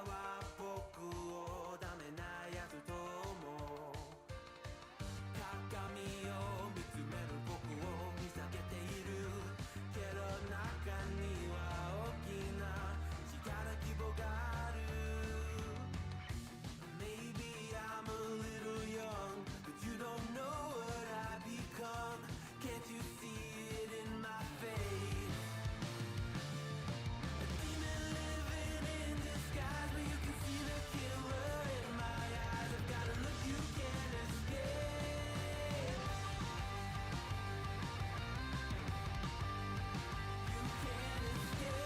は僕をダメなやつと思う。鏡を見つめる僕を見下げているけど、中には大きな力希望がある。 Maybe I'm a little young, but you don't know what I've become. Can't you see it in my face? A demon living in disguise, but you can see the killer in my eyes. I've got a look you can't escape. You can't escape.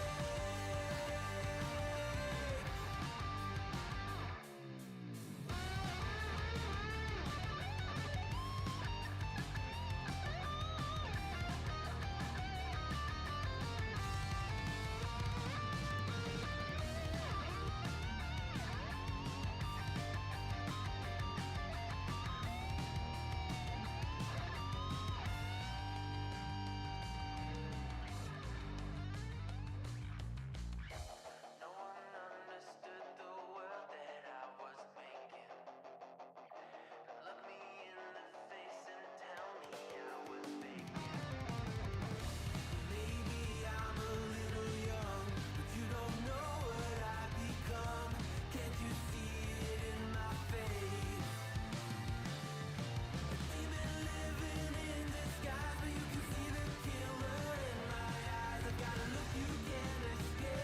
No one understood the world that I was making. Look me in the face and tell me I was faking. Maybe I'm a little young, but you don't know what I've become. Can't you see it in my face? A demon living in disguise, but you can see the killer in my eyes. I've got a look you can't escape.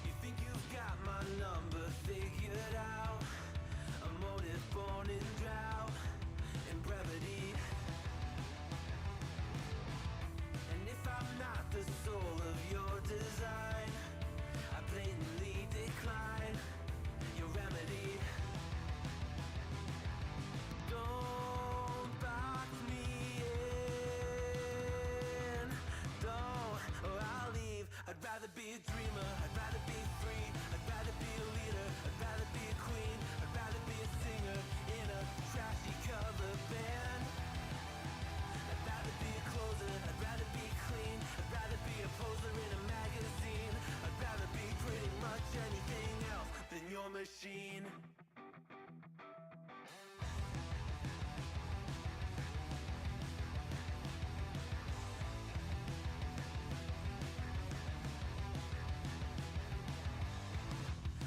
You think you've got my number figured out? A motive born in drought and brevity. And if I'm not the soul of your design, I blatantly decline your remedy. Don't box me in, don't, or I'll leave. I'd rather be a dreamer, I'd rather be free, I'd rather be a leader, I'd rather be a queen, I'd rather be a singer in a trashy cover band. I'd rather be a closer, I'd rather be clean, I'd rather be a poser in a magazine. I'd rather be pretty much anything else than your machine.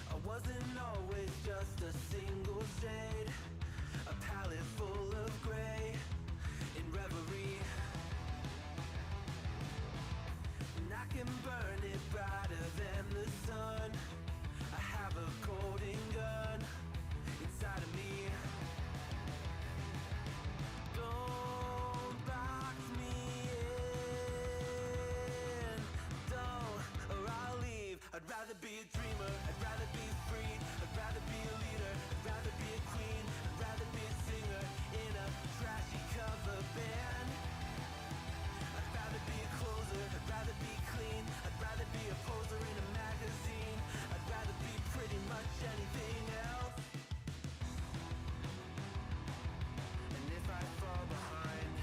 I wasn't always just a single shade, a palette full of gray in reverie. And I can burn it brighter than the sun. I have a golden gun inside of me. Don't box me in, don't, or I'll leave. I'd rather be a dreamer, I'd rather be free, I'd rather be a leader, I'd rather be a queen, I'd rather be a singer in a trashy cover band. I'd rather be a closer, I'd rather be clean, I'd rather be a poser in a magazine. I'd rather be pretty much anything else. And if I fall behind,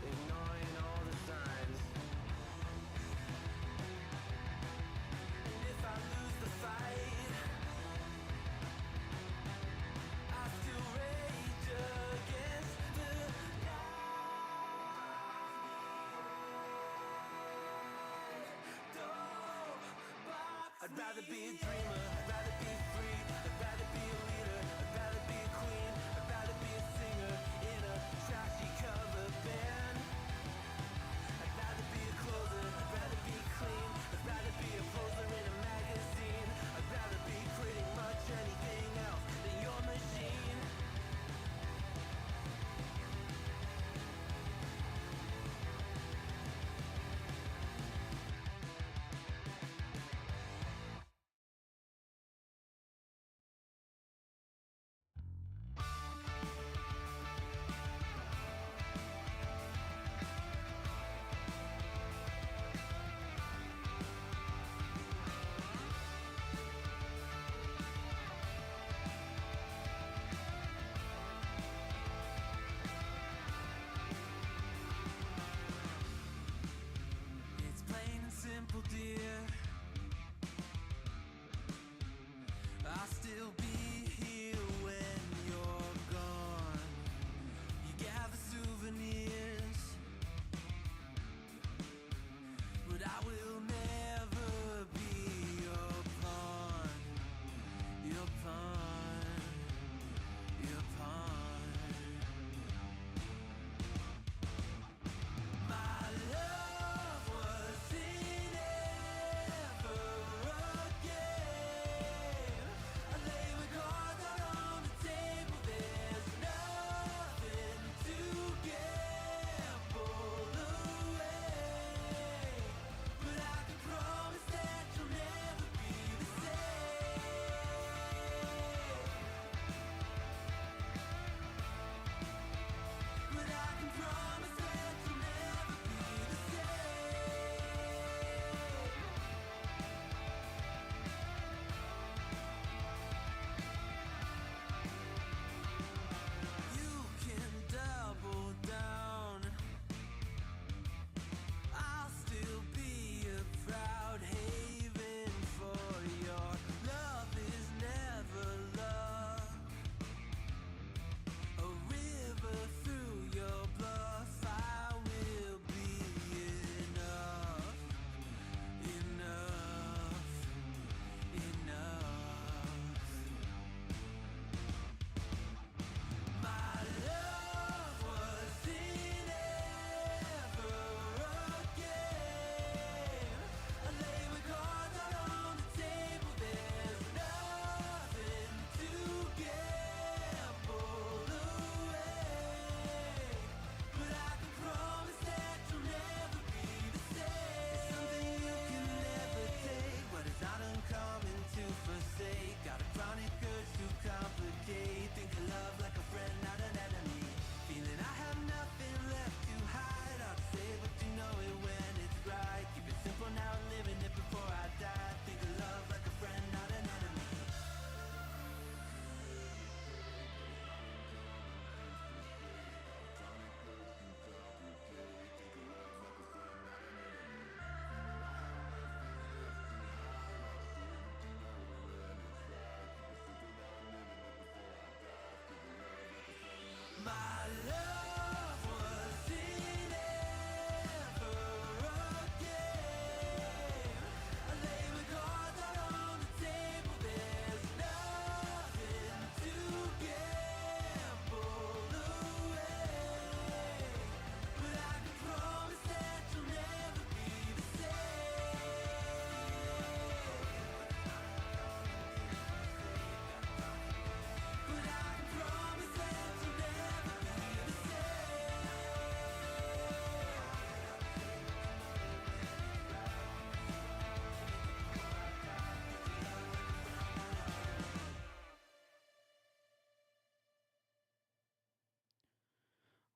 ignoring all the signs, and if I lose the fight, I still rage against the I'd rather be a dreamer, I'd rather be free, I'd rather be a leader, I'd rather be a queen, I'd rather be a singer in a trashy cover band. I'd rather be a closer, I'd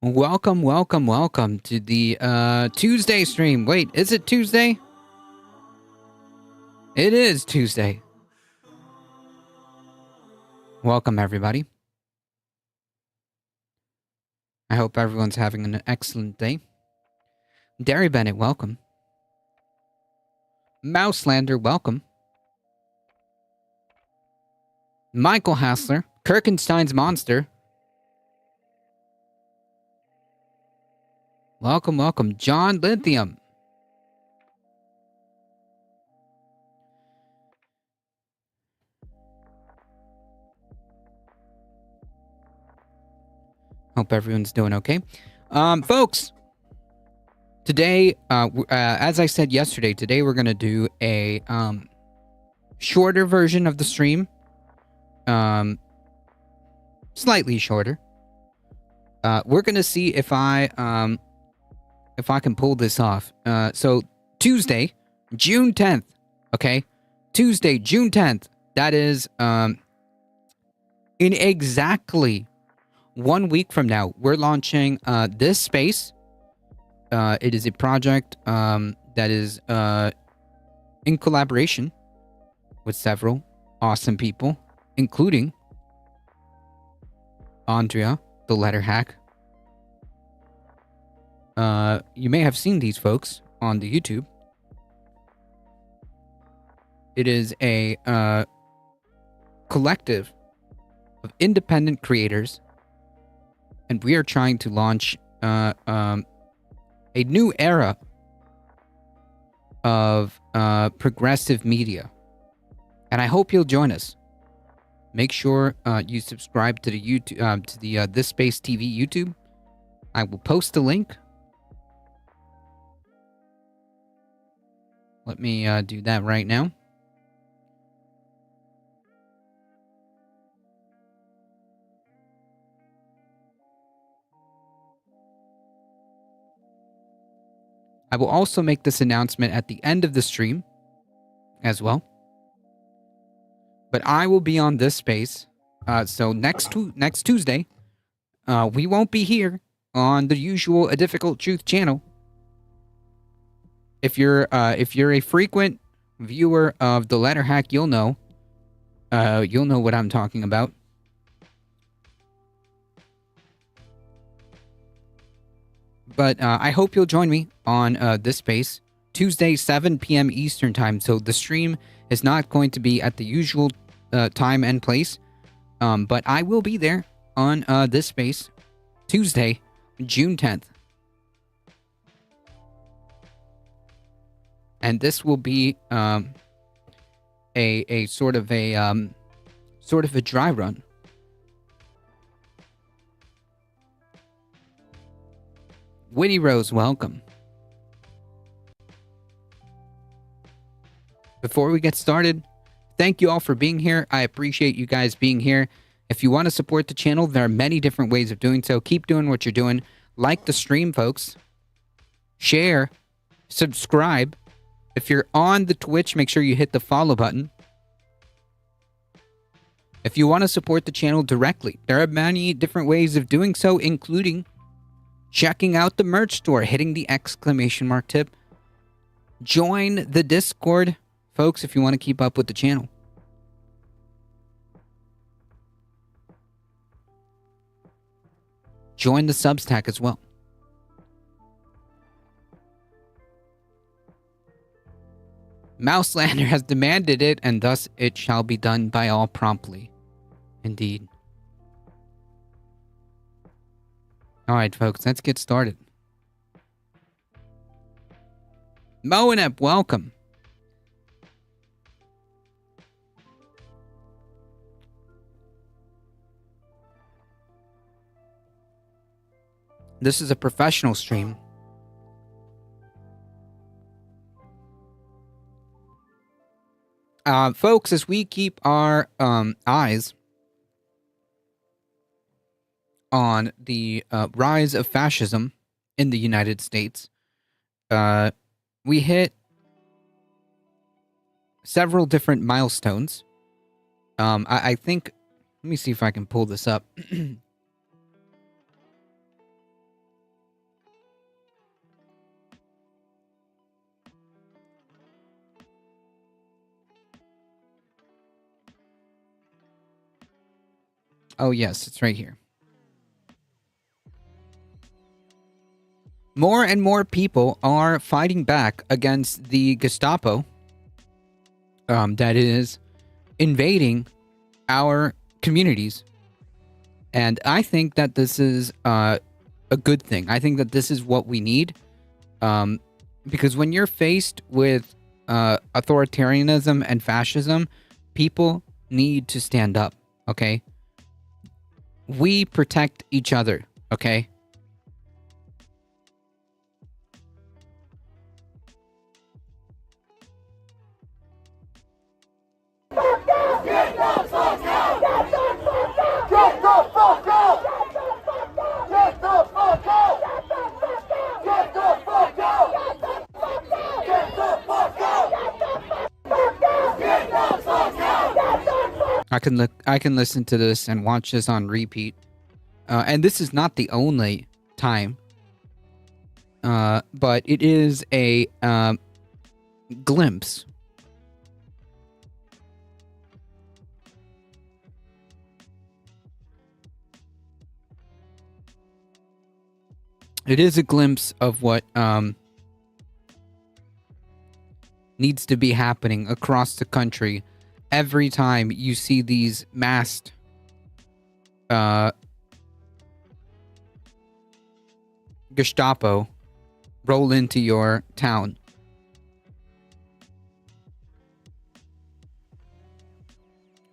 Welcome, welcome, welcome to the Tuesday stream. Wait, is it Tuesday? It is Tuesday. Welcome, everybody. I hope everyone's having an excellent day. Derry Bennett, welcome. Mouselander, welcome. Michael Hassler, Kirkenstein's Monster. Welcome, welcome. John Lithium. Hope everyone's doing okay. Folks, today, as I said yesterday, today we're going to do a shorter version of the stream. Slightly shorter. We're going to see if I can pull this off. So Tuesday, June 10th, okay? Tuesday, June 10th. That is in exactly 1 week from now, we're launching this space. It is a project that is in collaboration with several awesome people, including Andrea, the letter hack. You may have seen these folks on the YouTube. It is a collective of independent creators, and we are trying to launch a new era of progressive media. And I hope you'll join us. Make sure you subscribe to the YouTube, to the This Space TV YouTube. I will post the link. Let me do that right now. I will also make this announcement at the end of the stream as well. But I will be on this space. So next Tuesday, we won't be here on the usual A Difficult Truth channel. If you're a frequent viewer of the letter hack, you'll know what I'm talking about. But I hope you'll join me on this space Tuesday, 7 p.m. Eastern time. So the stream is not going to be at the usual time and place, but I will be there on this space Tuesday, June 10th. And this will be a sort of a dry run. Winnie Rose, welcome. Before we get started, thank you all for being here. I appreciate you guys being here. If you want to support the channel, there are many different ways of doing so. Keep doing what you're doing. Like the stream, folks. Share. Subscribe. If you're on the Twitch, make sure you hit the follow button. If you want to support the channel directly, there are many different ways of doing so, including checking out the merch store, hitting the exclamation mark tip. Join the Discord, folks, if you want to keep up with the channel. Join the Substack as well. Mouselander has demanded it, and thus it shall be done by all promptly. Indeed. Alright, folks, let's get started. Moenep, welcome. This is a professional stream. Folks, as we keep our eyes on the rise of fascism in the United States, we hit several different milestones. I think, let me see if I can pull this up. Oh, yes, it's right here. More and more people are fighting back against the Gestapo that is invading our communities. And I think that this is a good thing. I think that this is what we need. Because when you're faced with authoritarianism and fascism, people need to stand up, okay? We protect each other, okay? I can listen to this and watch this on repeat. And this is not the only time. But it is a glimpse. It is a glimpse of what needs to be happening across the country every time you see these masked Gestapo roll into your town.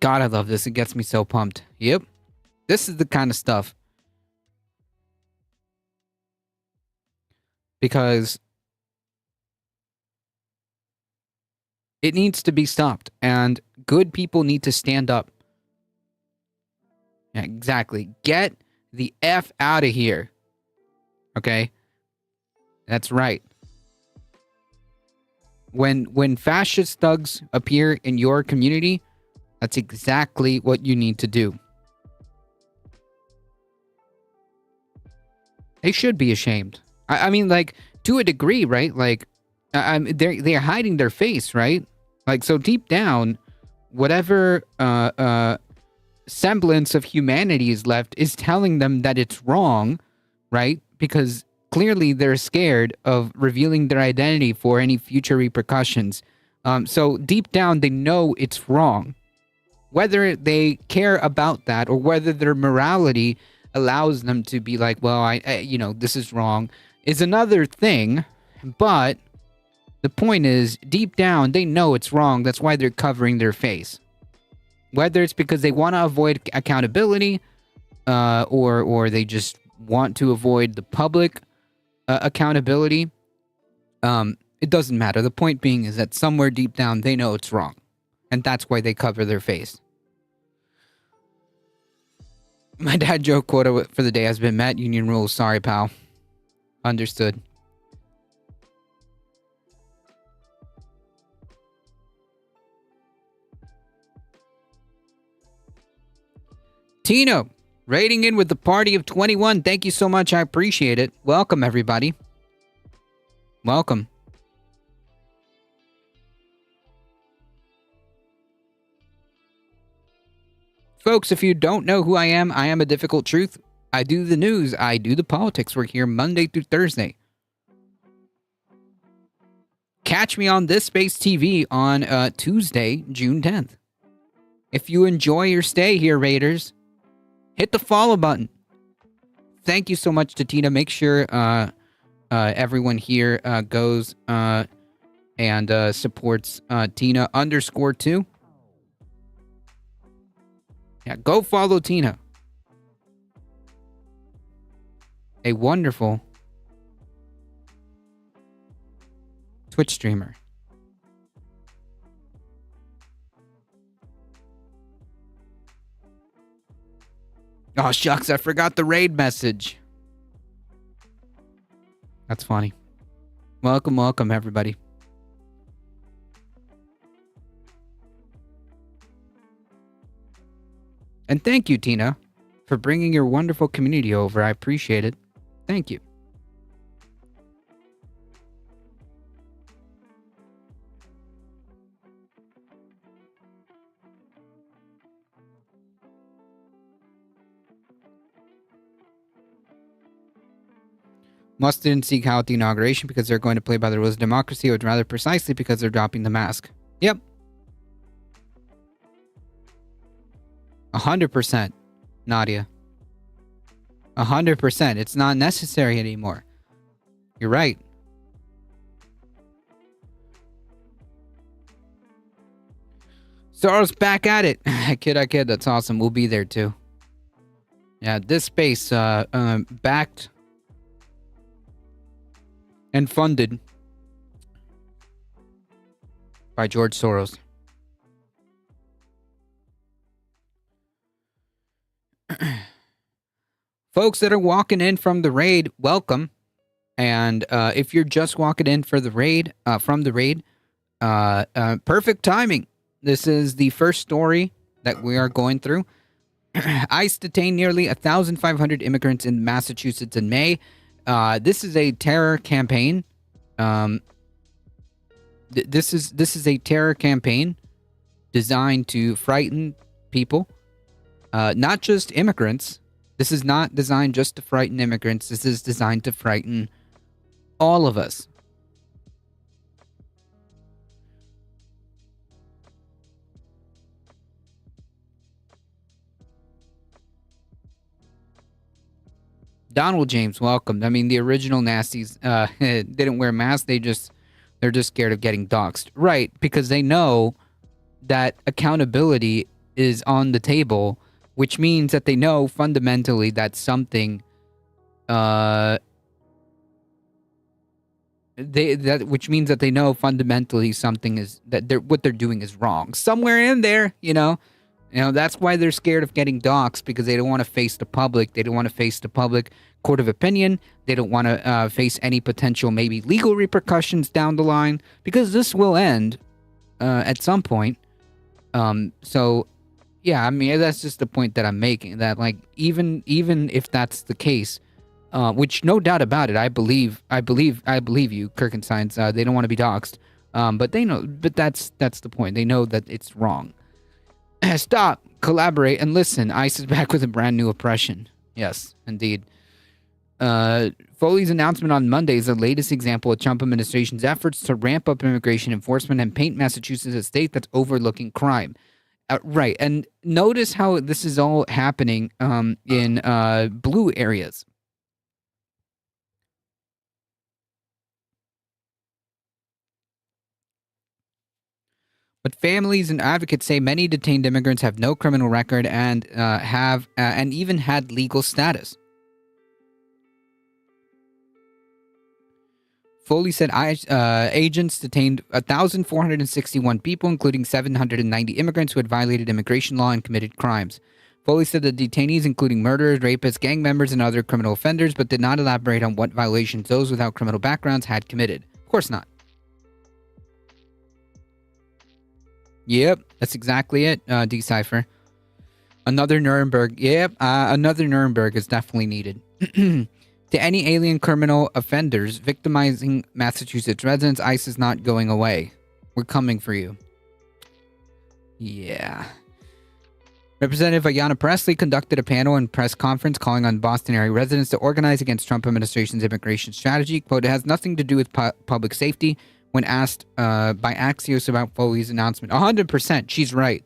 God, I love this. It gets me so pumped. Yep. This is the kind of stuff. Because it needs to be stopped, and good people need to stand up. Yeah, exactly. Get the F out of here. Okay? That's right. When fascist thugs appear in your community, that's exactly what you need to do. They should be ashamed. I mean, like, to a degree, right? Like, they're hiding their face, right? Like, so deep down, whatever semblance of humanity is left is telling them that it's wrong, right? Because clearly they're scared of revealing their identity for any future repercussions. So deep down, they know it's wrong. Whether they care about that or whether their morality allows them to be like, well, I this is wrong, is another thing. But the point is, deep down, they know it's wrong. That's why they're covering their face. Whether it's because they want to avoid accountability, or they just want to avoid the public accountability, it doesn't matter. The point being is that somewhere deep down, they know it's wrong. And that's why they cover their face. My dad joke quota for the day has been met. Union rules. Sorry, pal. Understood. Tino, rating in with the party of 21. Thank you so much. I appreciate it. Welcome, everybody. Welcome. Folks, if you don't know who I am a Difficult Truth. I do the news. I do the politics. We're here Monday through Thursday. Catch me on This Space TV on Tuesday, June 10th. If you enjoy your stay here, Raiders, hit the follow button. Thank you so much to Tina. Make sure everyone here goes and supports Tina _2. Yeah, go follow Tina. A wonderful Twitch streamer. Oh, shucks, I forgot the raid message. That's funny. Welcome, welcome, everybody. And thank you, Tina, for bringing your wonderful community over. I appreciate it. Thank you. Musk didn't seek out the inauguration because they're going to play by the rules of democracy, or rather precisely because they're dropping the mask. Yep. 100%, Nadia. 100%. It's not necessary anymore. You're right. Soros back at it. I kid. That's awesome. We'll be there too. Yeah, this space backed and funded by George Soros. Folks that are walking in from the raid, welcome. And if you're just walking in for the raid, perfect timing. This is the first story that we are going through. ICE detained nearly 1,500 immigrants in Massachusetts in May. This is a terror campaign. This is a terror campaign designed to frighten people, not just immigrants. This is not designed just to frighten immigrants. This is designed to frighten all of us. Donald James, welcome. I mean, the original nasties didn't wear masks. They're just scared of getting doxxed. Right, because they know that accountability is on the table, which means that they know fundamentally that something which means that they know fundamentally something is that what they're doing is wrong. Somewhere in there, that's why they're scared of getting doxxed, because they don't want to face the public. They don't want to face the public court of opinion. They don't want to face any potential maybe legal repercussions down the line, because this will end at some point. So yeah, I mean, that's just the point that I'm making, that like even if that's the case, which no doubt about it, I believe you, Kirk and Science, they don't want to be doxxed. But they know, but that's the point. They know that it's wrong. Stop, collaborate, and listen. ICE is back with a brand new oppression. Yes, indeed. Foley's announcement on Monday is the latest example of Trump administration's efforts to ramp up immigration enforcement and paint Massachusetts as a state that's overlooking crime. Right, and notice how this is all happening in blue areas. But families and advocates say many detained immigrants have no criminal record and have even had legal status. Foley said agents detained 1,461 people, including 790 immigrants who had violated immigration law and committed crimes. Foley said the detainees, including murderers, rapists, gang members, and other criminal offenders, but did not elaborate on what violations those without criminal backgrounds had committed. Of course not. Yep, that's exactly it, Decipher. Another Nuremberg. Yep, another Nuremberg is definitely needed. To any alien criminal offenders victimizing Massachusetts residents, ICE is not going away. We're coming for you. Yeah. Representative Ayanna Pressley conducted a panel and press conference calling on Boston area residents to organize against Trump administration's immigration strategy. Quote, it has nothing to do with public safety. When asked by Axios about Foley's announcement, 100%, she's right.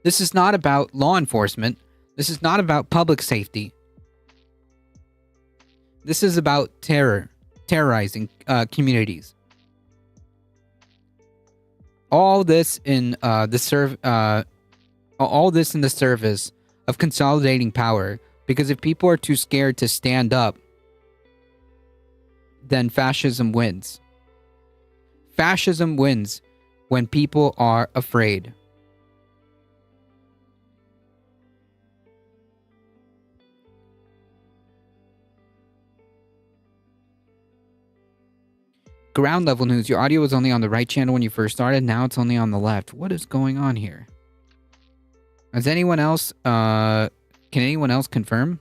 This is not about law enforcement. This is not about public safety. This is about terrorizing communities. All this in the service of consolidating power. Because if people are too scared to stand up, then fascism wins. Fascism wins when people are afraid. Ground level news. Your audio was only on the right channel when you first started. Now it's only on the left. What is going on here? Has anyone else, can anyone else confirm?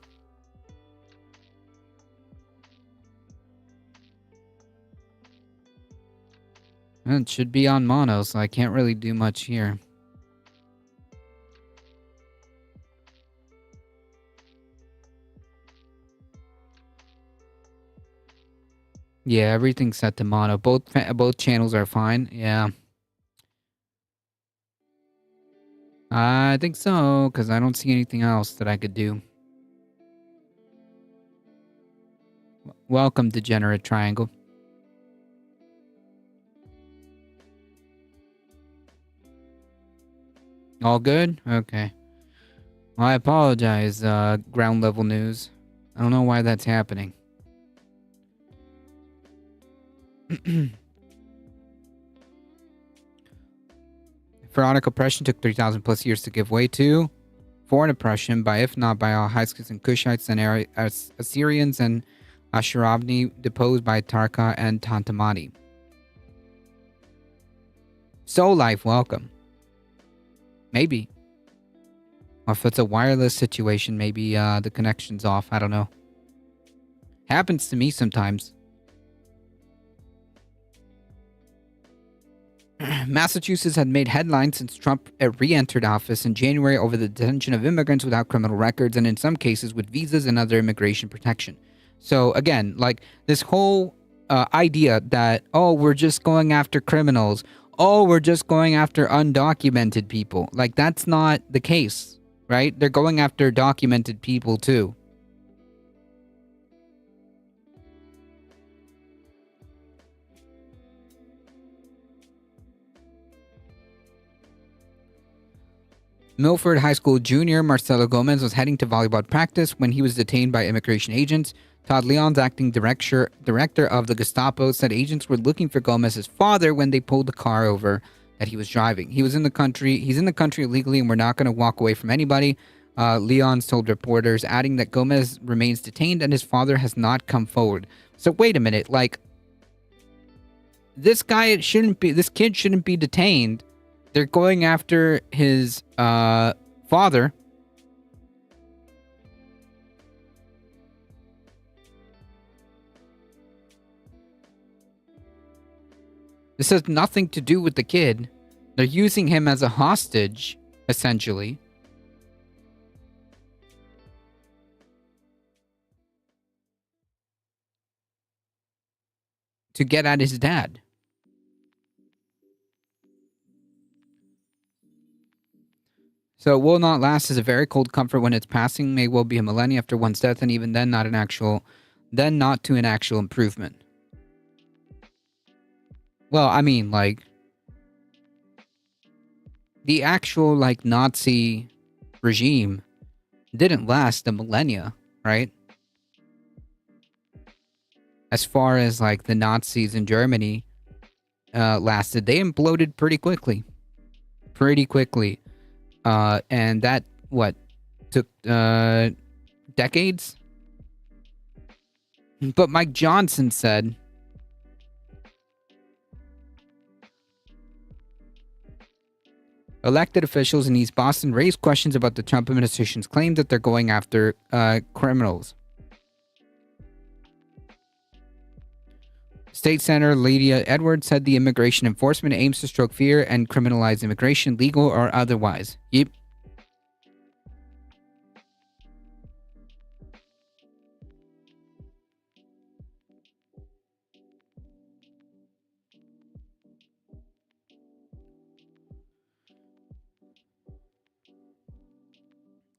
It should be on mono, so I can't really do much here. Yeah, everything's set to mono. Both channels are fine. Yeah. I think so, because I don't see anything else that I could do. Welcome, Degenerate Triangle. All good? Okay. Well, I apologize, ground level news. I don't know why that's happening. Pharaonic oppression took 3,000 plus years to give way to. Foreign oppression, by if not by all Hyksos and Kushites and Assyrians and Ashurabni, deposed by Tarka and Tantamani. Soul Life, welcome. Maybe. Or if it's a wireless situation, maybe the connection's off. I don't know. Happens to me sometimes. Massachusetts had made headlines since Trump re-entered office in January over the detention of immigrants without criminal records and in some cases with visas and other immigration protection. So again, like this whole idea that, oh, we're just going after criminals. Oh, we're just going after undocumented people. Like that's not the case, right? They're going after documented people too. Milford High School junior Marcelo Gomez was heading to volleyball practice when he was detained by immigration agents. Todd Leon's acting director of the Gestapo said agents were looking for Gomez's father when they pulled the car over that he was driving. He's in the country illegally and we're not going to walk away from anybody. Leon's told reporters, adding that Gomez remains detained and his father has not come forward. So wait a minute, like this kid shouldn't be detained. They're going after his father. This has nothing to do with the kid. They're using him as a hostage, essentially. To get at his dad. So it will not last as a very cold comfort when it's passing, may well be a millennia after one's death, and even then not to an actual improvement. Well, I mean, like, the actual, like, Nazi regime didn't last a millennia, right? As far as, like, the Nazis in Germany lasted, they imploded pretty quickly. And that, took decades? But Mike Johnson said, elected officials in East Boston raised questions about the Trump administration's claim that they're going after criminals. State Senator Lydia Edwards said the immigration enforcement aims to stroke fear and criminalize immigration, legal or otherwise. Yep.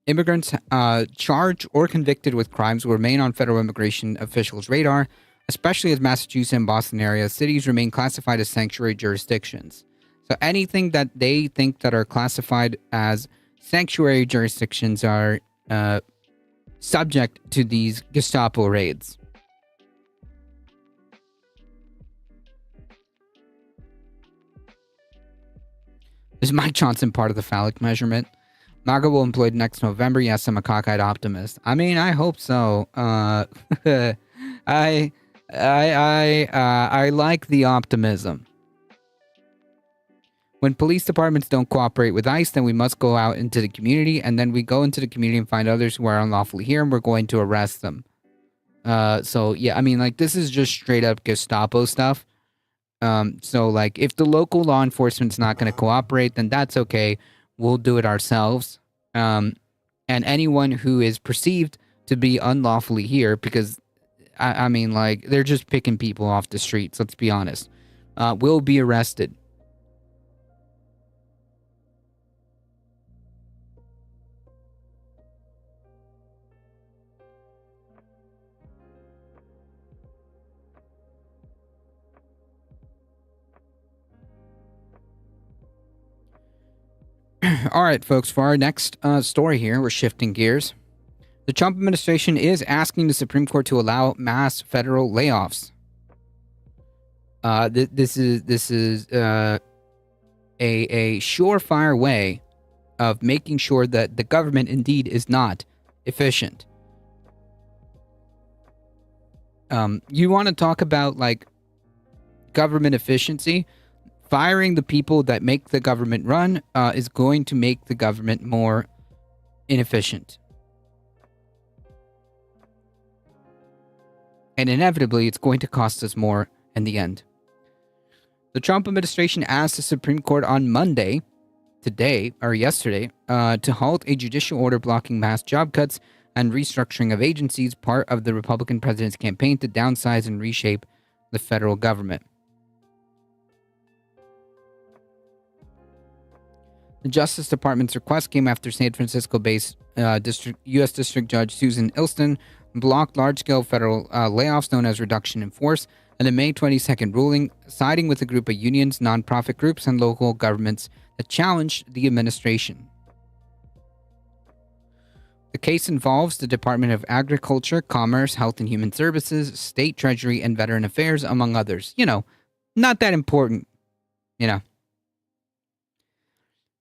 Immigrants charged or convicted with crimes will remain on federal immigration officials' radar, especially as Massachusetts and Boston area cities remain classified as sanctuary jurisdictions. So anything that they think that are classified as sanctuary jurisdictions are subject to these Gestapo raids. Is Mike Johnson part of the phallic measurement? MAGA will employ next November. Yes, I'm a cockeyed optimist. I mean, I hope so. I like the optimism. When police departments don't cooperate with ICE, then we must go out into the community, and then we go into the community and find others who are unlawfully here, and we're going to arrest them. So yeah, I mean, like, this is just straight up Gestapo stuff. So like, if the local law enforcement's not going to cooperate, then that's okay. We'll do it ourselves. And anyone who is perceived to be unlawfully here, because I mean, like, they're just picking people off the streets, let's be honest, will be arrested. All right, folks, for our next story here, we're shifting gears. The Trump administration is asking the Supreme Court to allow mass federal layoffs. This is a surefire way of making sure that the government indeed is not efficient. You want to talk about like government efficiency? Firing the people that make the government run is going to make the government more inefficient. And inevitably, it's going to cost us more in the end. The Trump administration asked the Supreme Court on Monday, yesterday, to halt a judicial order blocking mass job cuts and restructuring of agencies, part of the Republican president's campaign to downsize and reshape the federal government. The Justice Department's request came after San Francisco-based U.S. District Judge Susan Ilston blocked large-scale federal layoffs known as reduction in force in a May 22nd ruling, siding with a group of unions, nonprofit groups, and local governments that challenged the administration. The case involves the Department of Agriculture, Commerce, Health and Human Services, State Treasury, and Veteran Affairs, among others. Not that important,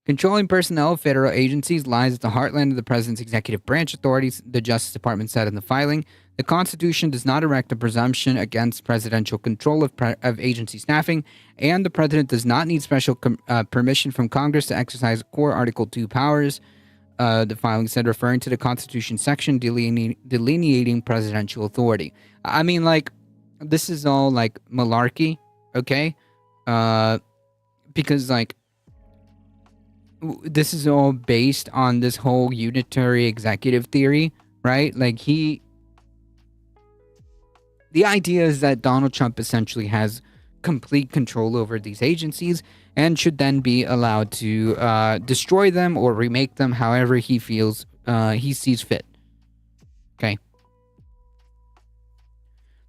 Controlling personnel of federal agencies lies at the heartland of the president's executive branch authorities, the Justice Department said in the filing. The Constitution does not erect a presumption against presidential control of agency staffing, and the president does not need special permission from Congress to exercise core Article 2 powers, the filing said, referring to the Constitution section delineating presidential authority. I mean, like, this is all, like, malarkey, okay? Because, like, this is all based on this whole unitary executive theory, right? Like, the idea is that Donald Trump essentially has complete control over these agencies and should then be allowed to destroy them or remake them however he feels he sees fit. Okay.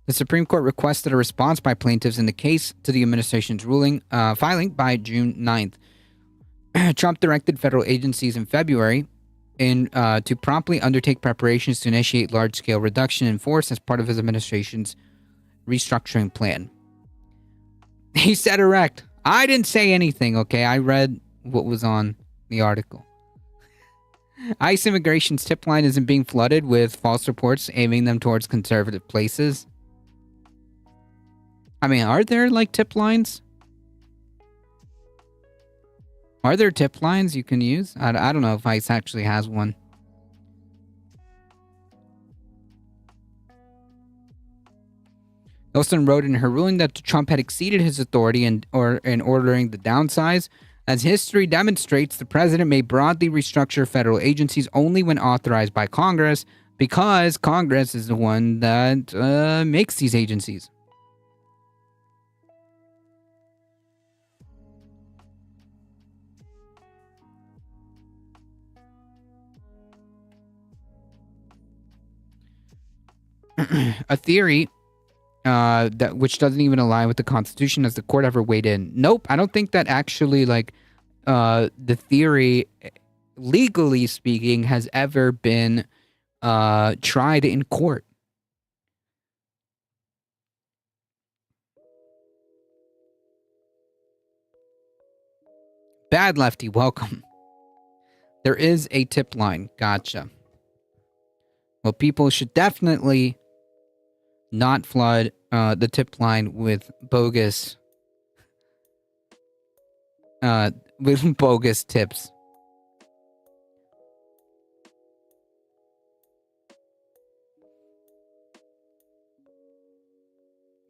The Supreme Court requested a response by plaintiffs in the case to the administration's filing by June 9th. Trump directed federal agencies in February to promptly undertake preparations to initiate large-scale reduction in force as part of his administration's restructuring plan. He said erect. I didn't say anything, okay? I read what was on the article. ICE immigration's tip line isn't being flooded with false reports aiming them towards conservative places. I mean, are there, like, tip lines? Are there tip lines you can use? I don't know if ICE actually has one. Ilston wrote in her ruling that Trump had exceeded his authority in ordering the downsize. As history demonstrates, the president may broadly restructure federal agencies only when authorized by Congress, because Congress is the one that makes these agencies. A theory which doesn't even align with the Constitution. Has the court ever weighed in? Nope. I don't think that actually, like, the theory, legally speaking, has ever been tried in court. Bad Lefty, welcome. There is a tip line. Gotcha. Well, people should definitely not flood the tip line with bogus tips.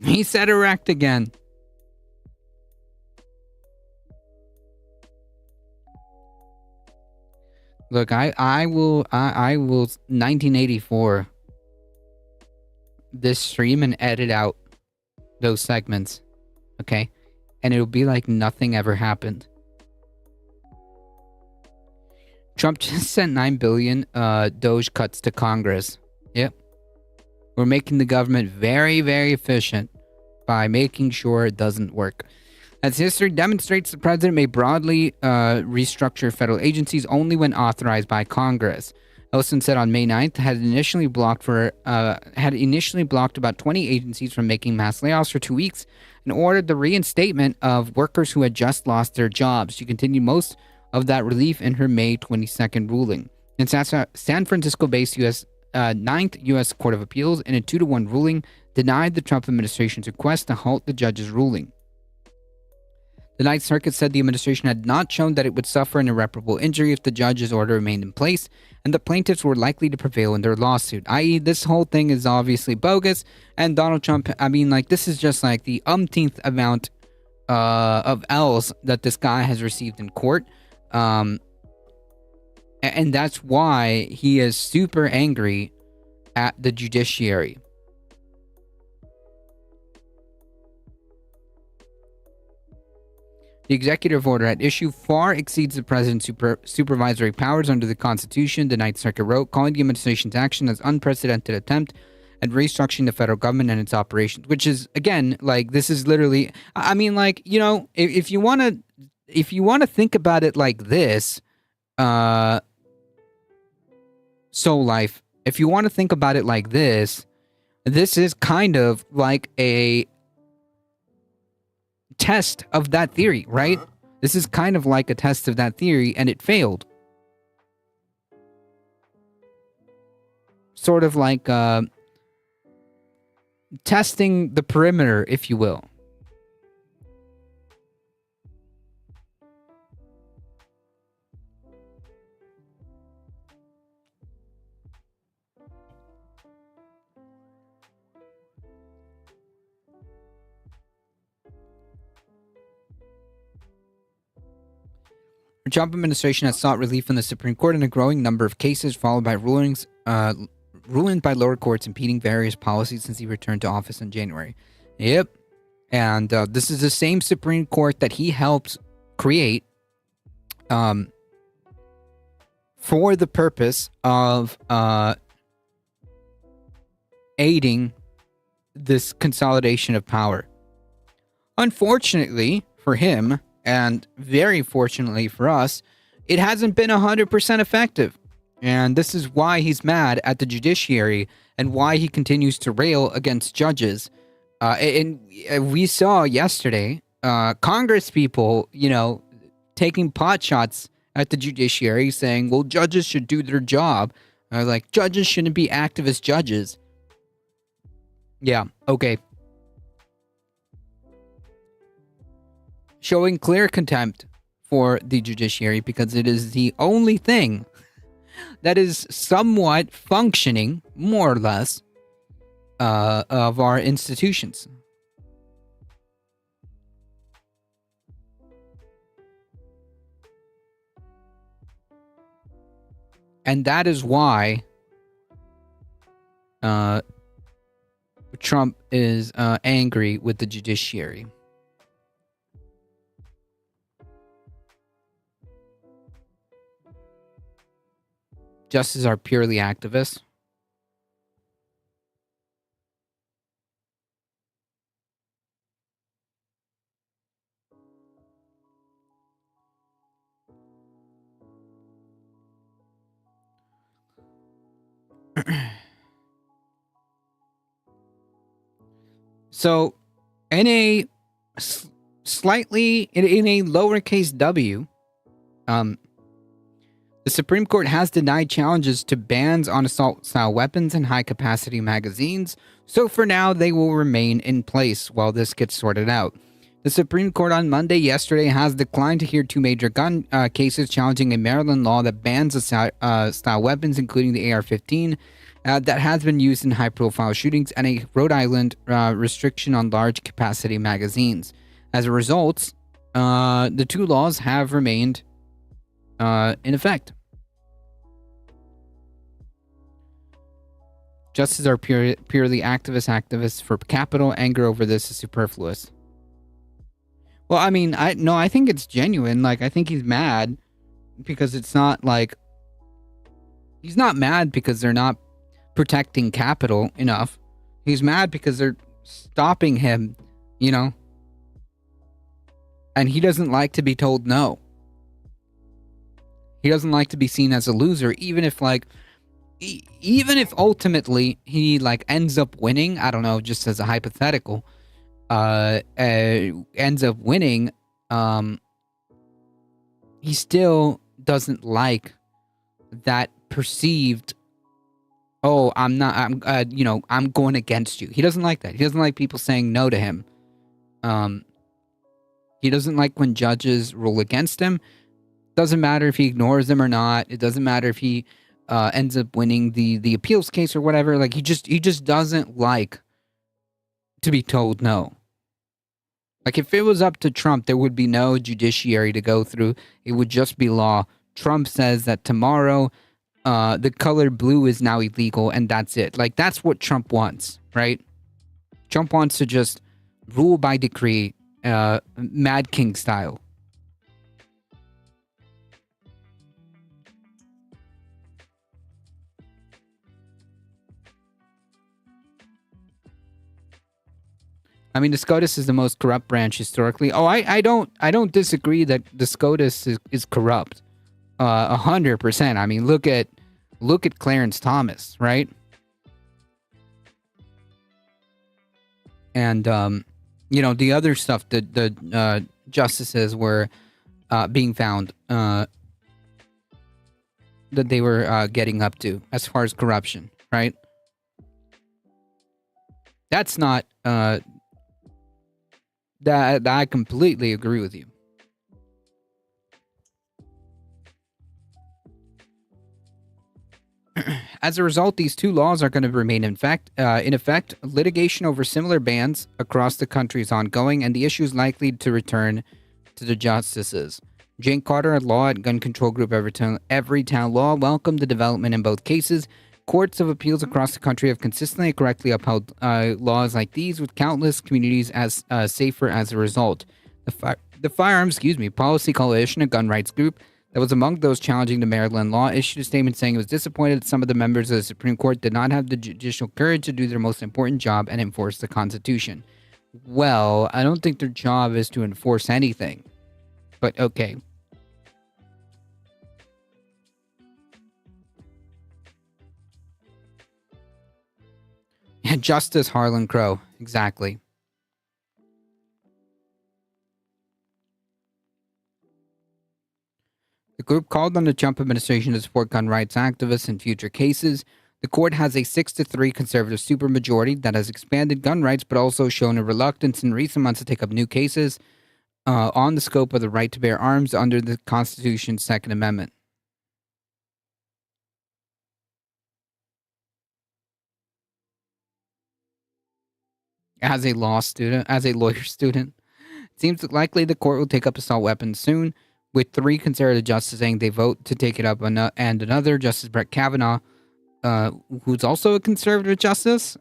He said erect again. Look, I will 1984 this stream and edit out those segments, okay? And it'll be like nothing ever happened. Trump just sent 9 billion Doge cuts to Congress. Yep. We're making the government very, very efficient by making sure it doesn't work. As history demonstrates, the president may broadly restructure federal agencies only when authorized by Congress. Ellison said on May 9th had initially blocked about 20 agencies from making mass layoffs for 2 weeks and ordered the reinstatement of workers who had just lost their jobs. She continued most of that relief in her May 22nd ruling. In San Francisco-based Ninth U.S. Court of Appeals, in a 2-1 ruling, denied the Trump administration's request to halt the judge's ruling. The Ninth Circuit said the administration had not shown that it would suffer an irreparable injury if the judge's order remained in place, and the plaintiffs were likely to prevail in their lawsuit, i.e. this whole thing is obviously bogus, and Donald Trump, this is just like the umpteenth amount of L's that this guy has received in court, and that's why he is super angry at the judiciary. The executive order at issue far exceeds the president's supervisory powers under the Constitution, the Ninth Circuit wrote, calling the administration's action as unprecedented attempt at restructuring the federal government and its operations. Which is, again, like, this is literally, if you want to think about it like this, Soul Life, if you want to think about it like this is kind of like a test of that theory, right? This is kind of like a test of that theory, and it failed. Sort of like testing the perimeter, if you will. The Trump administration has sought relief from the Supreme Court in a growing number of cases, followed by rulings by lower courts impeding various policies since he returned to office in January. Yep. And this is the same Supreme Court that he helped create for the purpose of aiding this consolidation of power. Unfortunately for him, and very fortunately for us, it hasn't been 100% effective. And this is why he's mad at the judiciary and why he continues to rail against judges. And we saw yesterday, Congress people, taking pot shots at the judiciary saying, well, judges should do their job. Like, judges shouldn't be activist judges. Yeah, okay. Showing clear contempt for the judiciary because it is the only thing that is somewhat functioning, more or less, of our institutions. And that is why Trump is angry with the judiciary. Justices are purely activists. So, in a lowercase w, the Supreme Court has denied challenges to bans on assault-style weapons and high-capacity magazines, so for now they will remain in place while this gets sorted out. The Supreme Court on yesterday has declined to hear 2 major gun cases challenging a Maryland law that bans style weapons, including the AR-15, that has been used in high-profile shootings, and a Rhode Island restriction on large-capacity magazines. As a result, the 2 laws have remained in effect. Justices are purely activists for capital. Anger over this is superfluous. Well, I mean, I think it's genuine. Like, I think he's mad because it's not like he's not mad because they're not protecting capital enough. He's mad because they're stopping him, you know? And he doesn't like to be told no. He doesn't like to be seen as a loser, even if ultimately he like ends up winning. I don't know, just as a hypothetical, ends up winning. He still doesn't like that perceived. Oh, I'm going against you. He doesn't like that. He doesn't like people saying no to him. He doesn't like when judges rule against him. Doesn't matter if he ignores them or not. It doesn't matter if he ends up winning the appeals case or whatever. Like he just doesn't like to be told no. Like if it was up to Trump, there would be no judiciary to go through. It would just be law. Trump says that tomorrow the color blue is now illegal, and that's it. Like that's what Trump wants, right? Trump wants to just rule by decree, Mad King style. I mean, the SCOTUS is the most corrupt branch historically. Oh, I don't disagree that the SCOTUS is corrupt. 100%. I mean, look at Clarence Thomas, right? And the other stuff that the justices were being found that they were getting up to as far as corruption, right? That's not that I completely agree with you. As a result, these two laws are going to remain in effect. Litigation over similar bans across the country is ongoing, and the issue is likely to return to the justices. Jane Carter, a law at gun control group Everytown Law, welcomed the development in both cases. Courts of appeals across the country have consistently and correctly upheld laws like these, with countless communities as safer as a result. The Firearms Policy Coalition, a gun rights group that was among those challenging the Maryland law, issued a statement saying it was disappointed that some of the members of the Supreme Court did not have the judicial courage to do their most important job and enforce the Constitution. Well, I don't think their job is to enforce anything. But okay. Justice Harlan Crow. Exactly. The group called on the Trump administration to support gun rights activists in future cases. The court has a 6-3 conservative supermajority that has expanded gun rights, but also shown a reluctance in recent months to take up new cases on the scope of the right to bear arms under the Constitution's Second Amendment. As a lawyer student, it seems likely the court will take up assault weapons soon, with 3 conservative justices saying they vote to take it up, and another, Justice Brett Kavanaugh, who's also a conservative justice,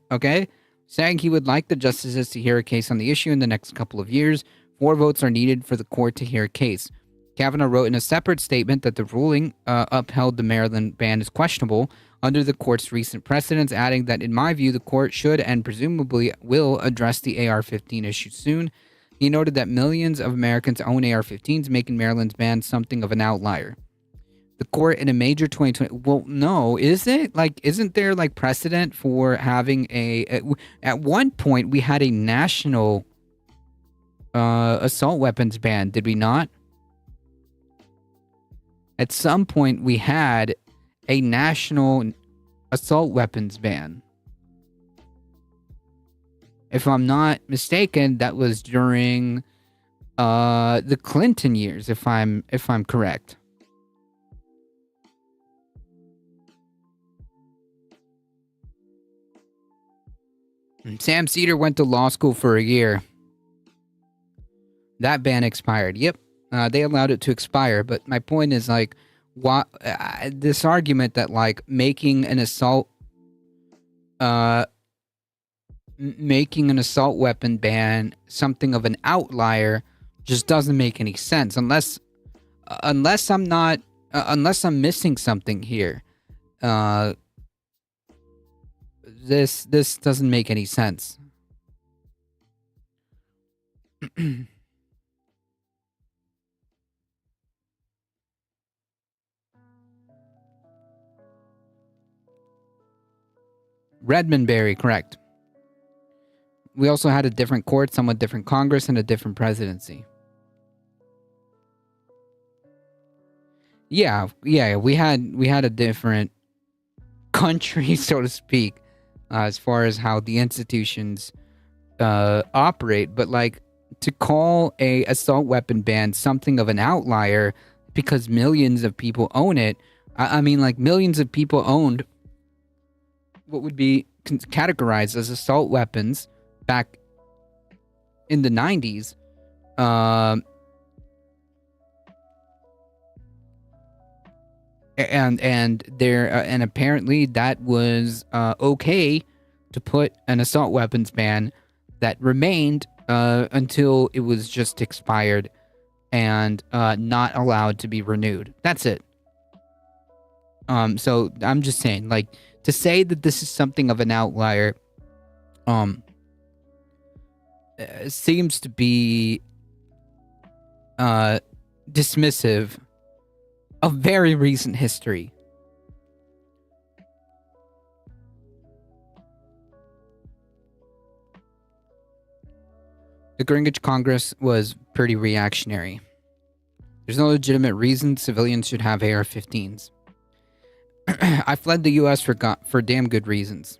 saying he would like the justices to hear a case on the issue in the next couple of years. 4 votes are needed for the court to hear a case. Kavanaugh wrote in a separate statement that the ruling upheld the Maryland ban is questionable under the court's recent precedents, adding that, in my view, the court should and presumably will address the AR-15 issue soon. He noted that millions of Americans own AR-15s, making Maryland's ban something of an outlier. The court in a major 2020... Well, no, is it? Like, isn't there, like, precedent for having at one point, we had a national assault weapons ban, did we not? At some point, we had a national assault weapons ban. If I'm not mistaken, that was during the Clinton years, if I'm correct. Sam Cedar went to law school for a year. That ban expired. Yep, they allowed it to expire. But my point is, like, this argument that, like, making an assault uh, making an assault weapon ban something of an outlier just doesn't make any sense unless I'm not unless I'm missing something here. This doesn't make any sense. Redmondberry, correct. We also had a different court, somewhat different Congress, and a different presidency. Yeah, we had a different country, so to speak, as far as how the institutions operate. But like, to call a assault weapon ban something of an outlier because millions of people own it. I mean, like, millions of people owned what would be categorized as assault weapons back in the 90s. And apparently that was okay to put an assault weapons ban that remained until it was just expired and not allowed to be renewed. That's it. So I'm just saying, like, to say that this is something of an outlier seems to be dismissive of very recent history. The Greenwich Congress was pretty reactionary. There's no legitimate reason civilians should have AR-15s. I fled the U.S. for damn good reasons.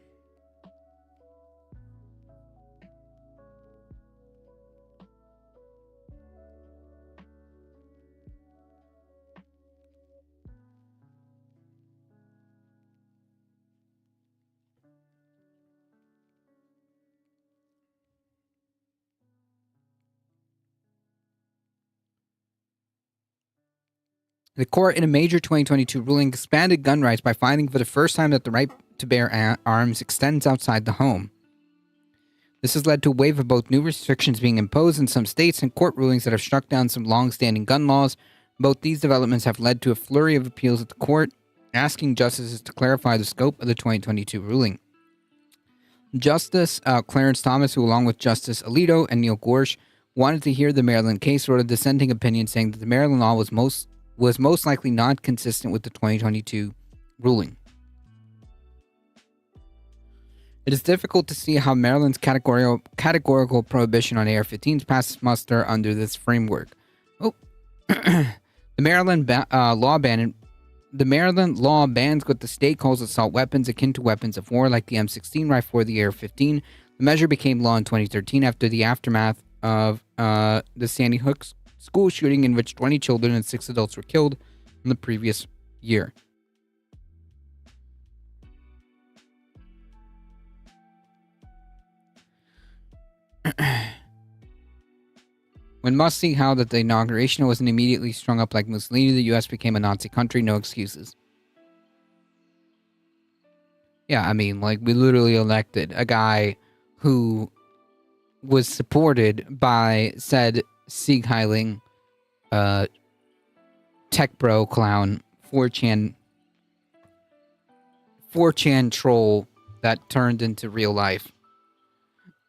The court, in a major 2022 ruling, expanded gun rights by finding for the first time that the right to bear arms extends outside the home. This has led to a wave of both new restrictions being imposed in some states and court rulings that have struck down some long-standing gun laws. Both these developments have led to a flurry of appeals at the court, asking justices to clarify the scope of the 2022 ruling. Justice Clarence Thomas, who along with Justice Alito and Neil Gorsuch wanted to hear the Maryland case, wrote a dissenting opinion saying that the Maryland law was most likely not consistent with the 2022 ruling. It is difficult to see how Maryland's categorical prohibition on AR-15s passes muster under this framework. The Maryland law bans what the state calls assault weapons akin to weapons of war, like the M16 rifle or the AR-15. The measure became law in 2013 after the aftermath of the Sandy Hook school shooting, in which 20 children and 6 adults were killed in the previous year. When must see how that the inauguration wasn't immediately strung up like Mussolini, the U.S. became a Nazi country, no excuses. Yeah, I mean, like, we literally elected a guy who was supported by said Sieg Heiling, tech bro clown, 4chan troll that turned into real life.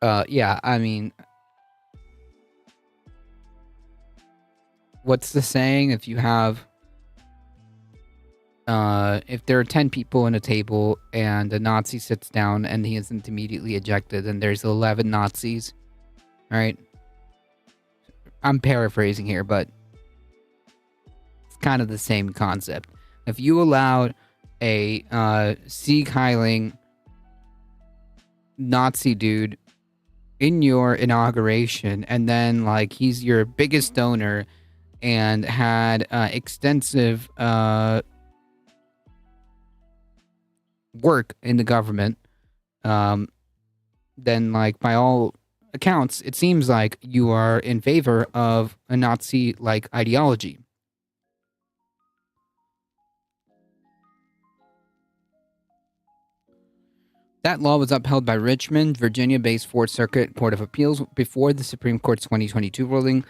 Yeah, I mean, what's the saying? If you have, if there are 10 people in a table and a Nazi sits down and he isn't immediately ejected, then there's 11 Nazis, right? I'm paraphrasing here, but it's kind of the same concept. If you allowed a Sieg Heiling Nazi dude in your inauguration, and then, like, he's your biggest donor and had extensive work in the government, then, like, by all accounts, it seems like you are in favor of a Nazi-like ideology. That law was upheld by Richmond, Virginia-based Fourth Circuit Court of Appeals before the Supreme Court's 2022 ruling.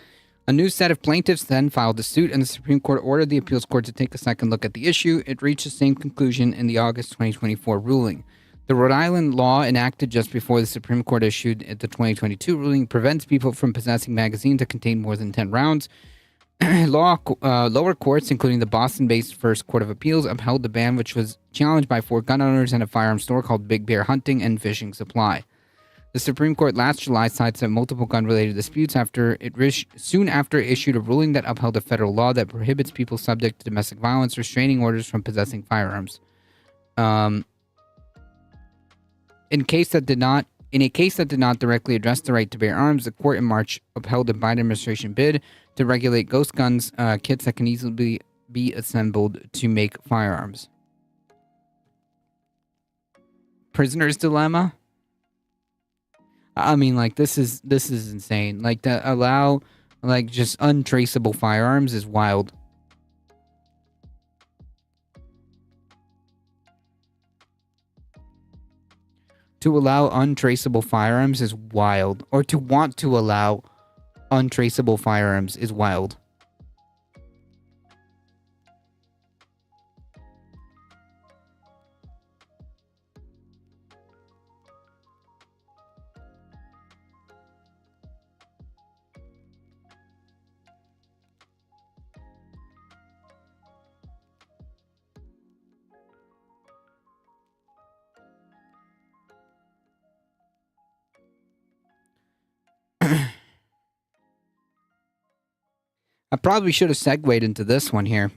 A new set of plaintiffs then filed a suit, and the Supreme Court ordered the appeals court to take a second look at the issue. It reached the same conclusion in the August 2024 ruling. The Rhode Island law enacted just before the Supreme Court issued the 2022 ruling prevents people from possessing magazines that contain more than 10 rounds. Lower courts, including the Boston-based First Court of Appeals, upheld the ban, which was challenged by 4 gun owners and a firearms store called Big Bear Hunting and Fishing Supply. The Supreme Court last July sidestepped multiple gun-related disputes soon after it issued a ruling that upheld a federal law that prohibits people subject to domestic violence restraining orders from possessing firearms. In a case that did not directly address the right to bear arms, the court in March upheld the Biden administration bid to regulate ghost guns, kits that can easily be assembled to make firearms. Prisoner's dilemma? I mean, like, this is insane. Like, to allow, like, just untraceable firearms is wild. To allow untraceable firearms is wild. Or to want to allow untraceable firearms is wild. I probably should have segued into this one here.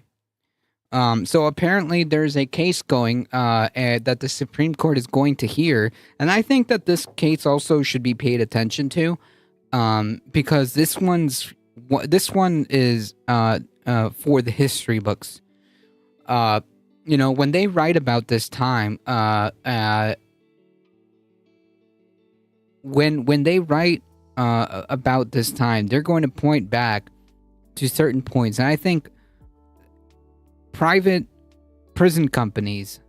So apparently there's a case going that the Supreme Court is going to hear, and I think that this case also should be paid attention to, because this one is for the history books. When they write about this time, when they write about this time, they're going to point back to certain points, and I think private prison companies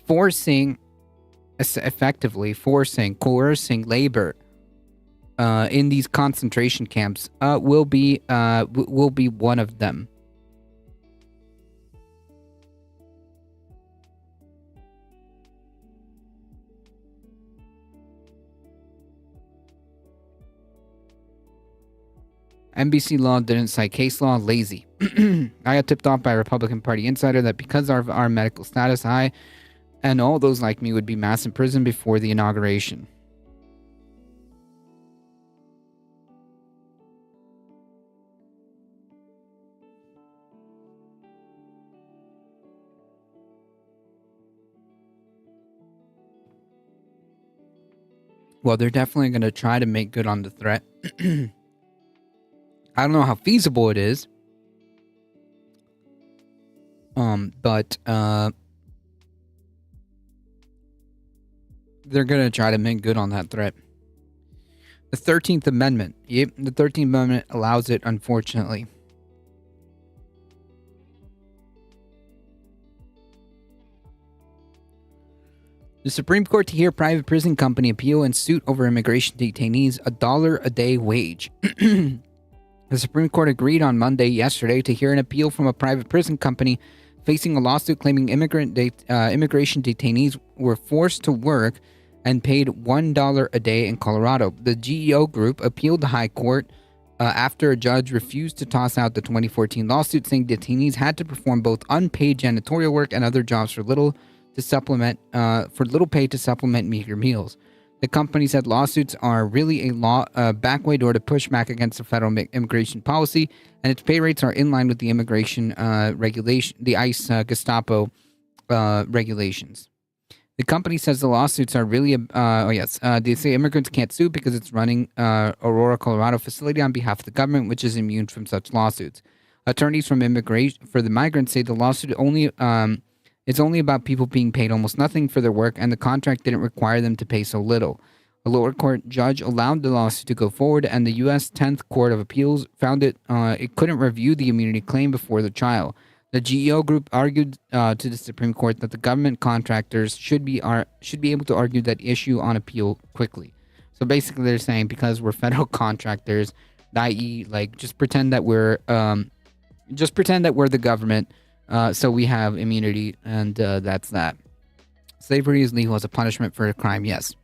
coercing labor in these concentration camps will be one of them. NBC Law didn't cite case law. Lazy. I got tipped off by a Republican Party insider that because of our medical status, I and all those like me would be mass in prison before the inauguration. Well, they're definitely going to try to make good on the threat. I don't know how feasible it is. But they're going to try to make good on that threat. The 13th Amendment. Yep, the 13th Amendment allows it, unfortunately. The Supreme Court to hear private prison company appeal and suit over immigration detainees $1 a day wage. The Supreme Court agreed on Monday yesterday to hear an appeal from a private prison company facing a lawsuit claiming immigration detainees were forced to work and paid $1 a day in Colorado. The GEO Group appealed the High Court after a judge refused to toss out the 2014 lawsuit, saying detainees had to perform both unpaid janitorial work and other jobs for little pay to supplement meager meals. The company said lawsuits are really a backway door to push back against the federal immigration policy, and its pay rates are in line with the immigration regulation, the ICE Gestapo regulations. The company says the lawsuits are really, they say immigrants can't sue because it's running Aurora, Colorado facility on behalf of the government, which is immune from such lawsuits. Attorneys from immigration for the migrants say the lawsuit it's only about people being paid almost nothing for their work, and the contract didn't require them to pay so little. A lower court judge allowed the lawsuit to go forward, and the U.S. 10th Court of Appeals found it couldn't review the immunity claim before the trial. The GEO group argued to the Supreme Court that the government contractors should be able to argue that issue on appeal quickly. So basically, they're saying because we're federal contractors, i.e., like just pretend that we're the government, so we have immunity, and that's that. Slavery is legal as a punishment for a crime. Yes.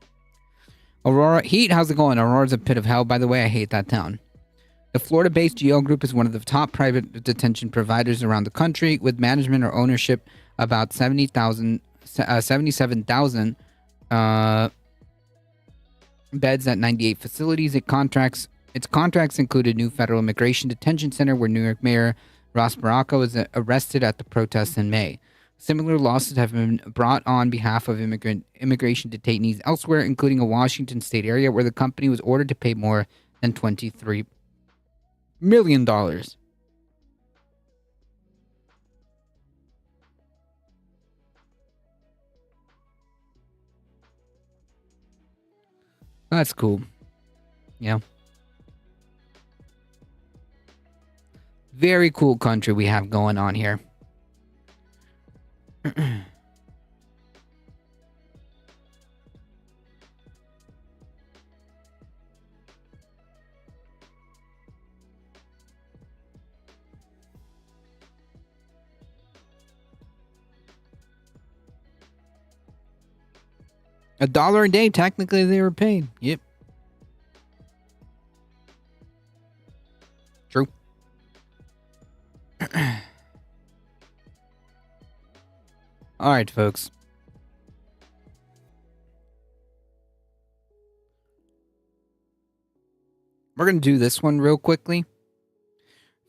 Aurora Heat, how's it going? Aurora's a pit of hell, by the way. I hate that town. The Florida-based GEO Group is one of the top private detention providers around the country, with management or ownership about 77,000 beds at 98 facilities. Its contracts include a new federal immigration detention center where New York Mayor Ross Baracca was arrested at the protests in May. Similar lawsuits have been brought on behalf of immigration detainees elsewhere, including a Washington state area where the company was ordered to pay more than $23 million. That's cool. Yeah. Very cool country we have going on here. $1 a day, technically they were paid. Yep. True. All right, folks. We're going to do this one real quickly.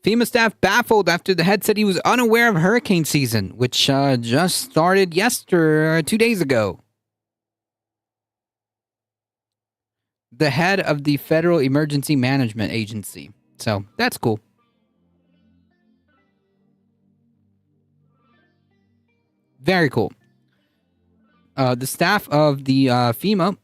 FEMA staff baffled after the head said he was unaware of hurricane season, which just started 2 days ago. The head of the Federal Emergency Management Agency. So, that's cool. Very cool. The staff of the FEMA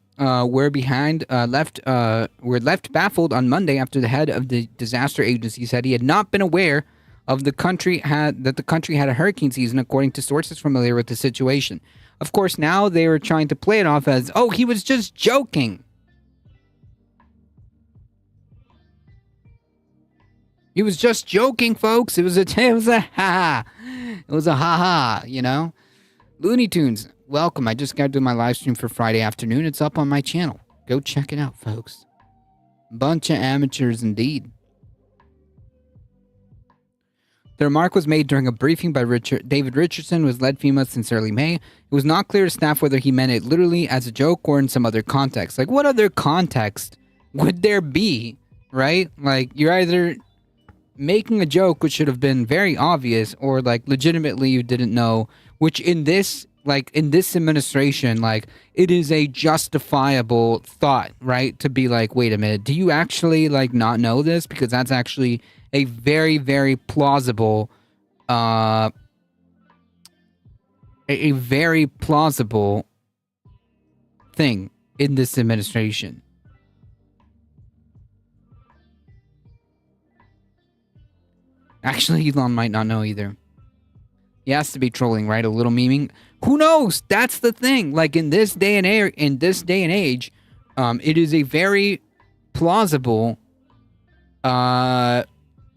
were left baffled on Monday after the head of the disaster agency said he had not been aware of the country had a hurricane season, according to sources familiar with the situation. Of course, now they were trying to play it off as, oh, he was just joking. He was just joking, folks. It was a ha-ha, you know? Looney Tunes, welcome. I just got to do my live stream for Friday afternoon. It's up on my channel. Go check it out, folks. Bunch of amateurs indeed. The remark was made during a briefing by David Richardson, who has led FEMA since early May. It was not clear to staff whether he meant it literally as a joke or in some other context. Like, what other context would there be, right? Like, you're either making a joke, which should have been very obvious, or like legitimately you didn't know, which in this administration, like, it is a justifiable thought, right? To be like, wait a minute, do you actually like not know this? Because that's actually a very, very plausible a very plausible thing in this administration. Actually, Elon might not know either. He has to be trolling, right? A little memeing. Who knows? That's the thing. Like, in this day and age, it is a very plausible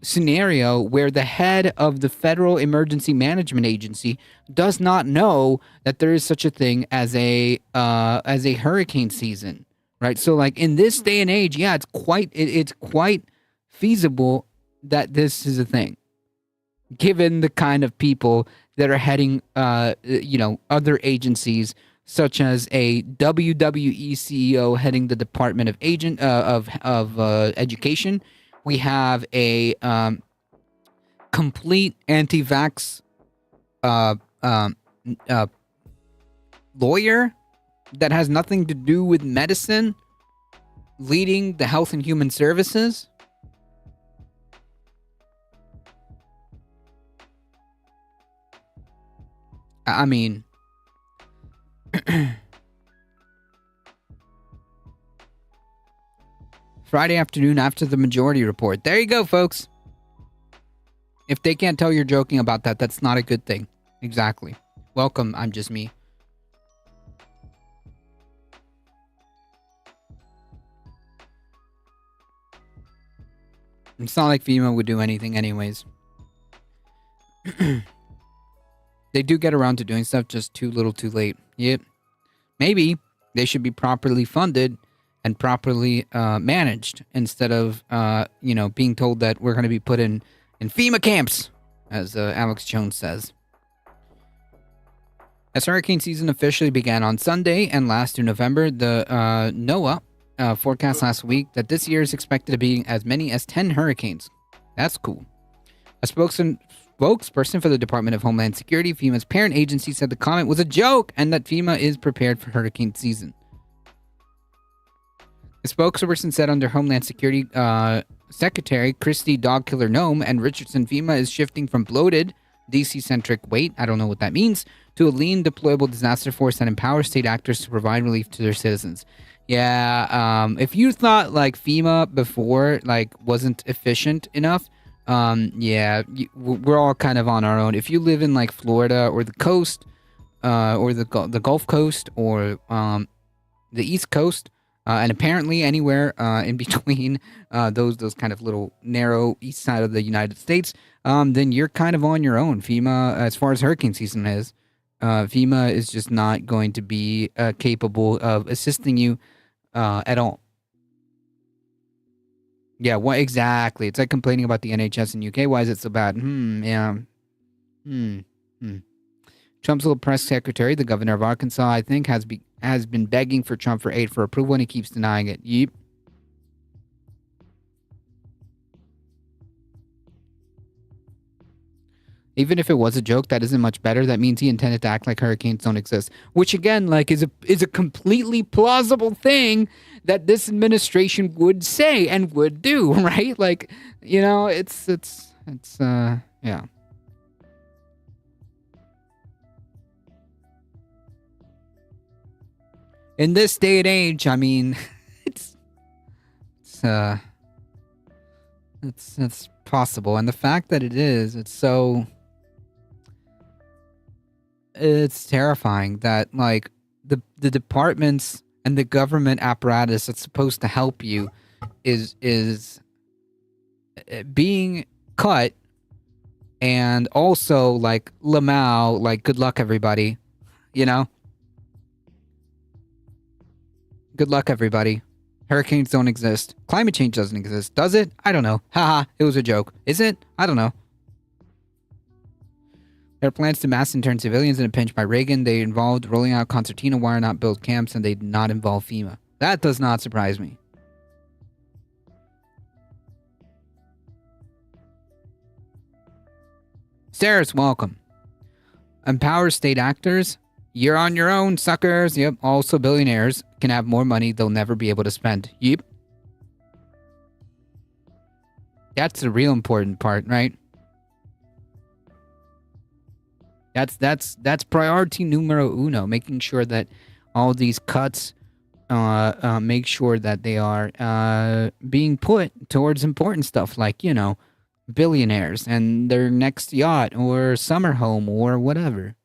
scenario where the head of the Federal Emergency Management Agency does not know that there is such a thing as a hurricane season, right? So, like, in this day and age, yeah, it's quite feasible that this is a thing, given the kind of people that are heading, other agencies, such as a WWE CEO heading the Department of Education. We have a complete anti-vax lawyer that has nothing to do with medicine leading the Health and Human Services. I mean, Friday afternoon after the Majority Report. There you go, folks. If they can't tell you're joking about that, that's not a good thing. Exactly. Welcome, I'm just me. It's not like FEMA would do anything anyways. They do get around to doing stuff, just too little too late. Yep. Maybe they should be properly funded and properly managed instead of, being told that we're going to be put in FEMA camps, as Alex Jones says. As hurricane season officially began on Sunday and lasts through November, the NOAA forecast last week that this year is expected to be as many as 10 hurricanes. That's cool. A spokesperson for the Department of Homeland Security, FEMA's parent agency, said the comment was a joke and that FEMA is prepared for hurricane season. The spokesperson said under Homeland Security Secretary Christy Dogkiller Nome and Richardson, FEMA is shifting from bloated, DC-centric weight, I don't know what that means, to a lean, deployable disaster force that empowers state actors to provide relief to their citizens. Yeah, if you thought like FEMA before wasn't efficient enough, we're all kind of on our own. If you live in like Florida or the coast, or the Gulf Coast or the East Coast, and apparently anywhere in between those kind of little narrow east side of the United States, then you're kind of on your own. FEMA, as far as hurricane season is, FEMA is just not going to be capable of assisting you at all. Yeah, what exactly? It's like complaining about the NHS in UK. Why is it so bad? Trump's little press secretary, the governor of Arkansas, I think, has been begging for Trump for aid for approval, and he keeps denying it. Yep. Even if it was a joke, that isn't much better. That means he intended to act like hurricanes don't exist, which again, is a completely plausible thing that this administration would say and would do, right? It's yeah. In this day and age, I mean, it's possible, and the fact that it's terrifying that the departments and the government apparatus that's supposed to help you is being cut, and also Lamau, good luck everybody, good luck everybody. Hurricanes don't exist. Climate change doesn't exist. Does it? I don't know. Haha, it was a joke. Is it? I don't know. There are plans to mass intern civilians in a pinch by Reagan. They involved rolling out concertina wire, not build camps, and they did not involve FEMA. That does not surprise me. Sarah's welcome. Empower state actors. You're on your own, suckers. Yep. Also, billionaires can have more money they'll never be able to spend. Yep. That's the real important part, right? That's priority numero uno, making sure that all these cuts make sure that they are being put towards important stuff like, billionaires and their next yacht or summer home or whatever.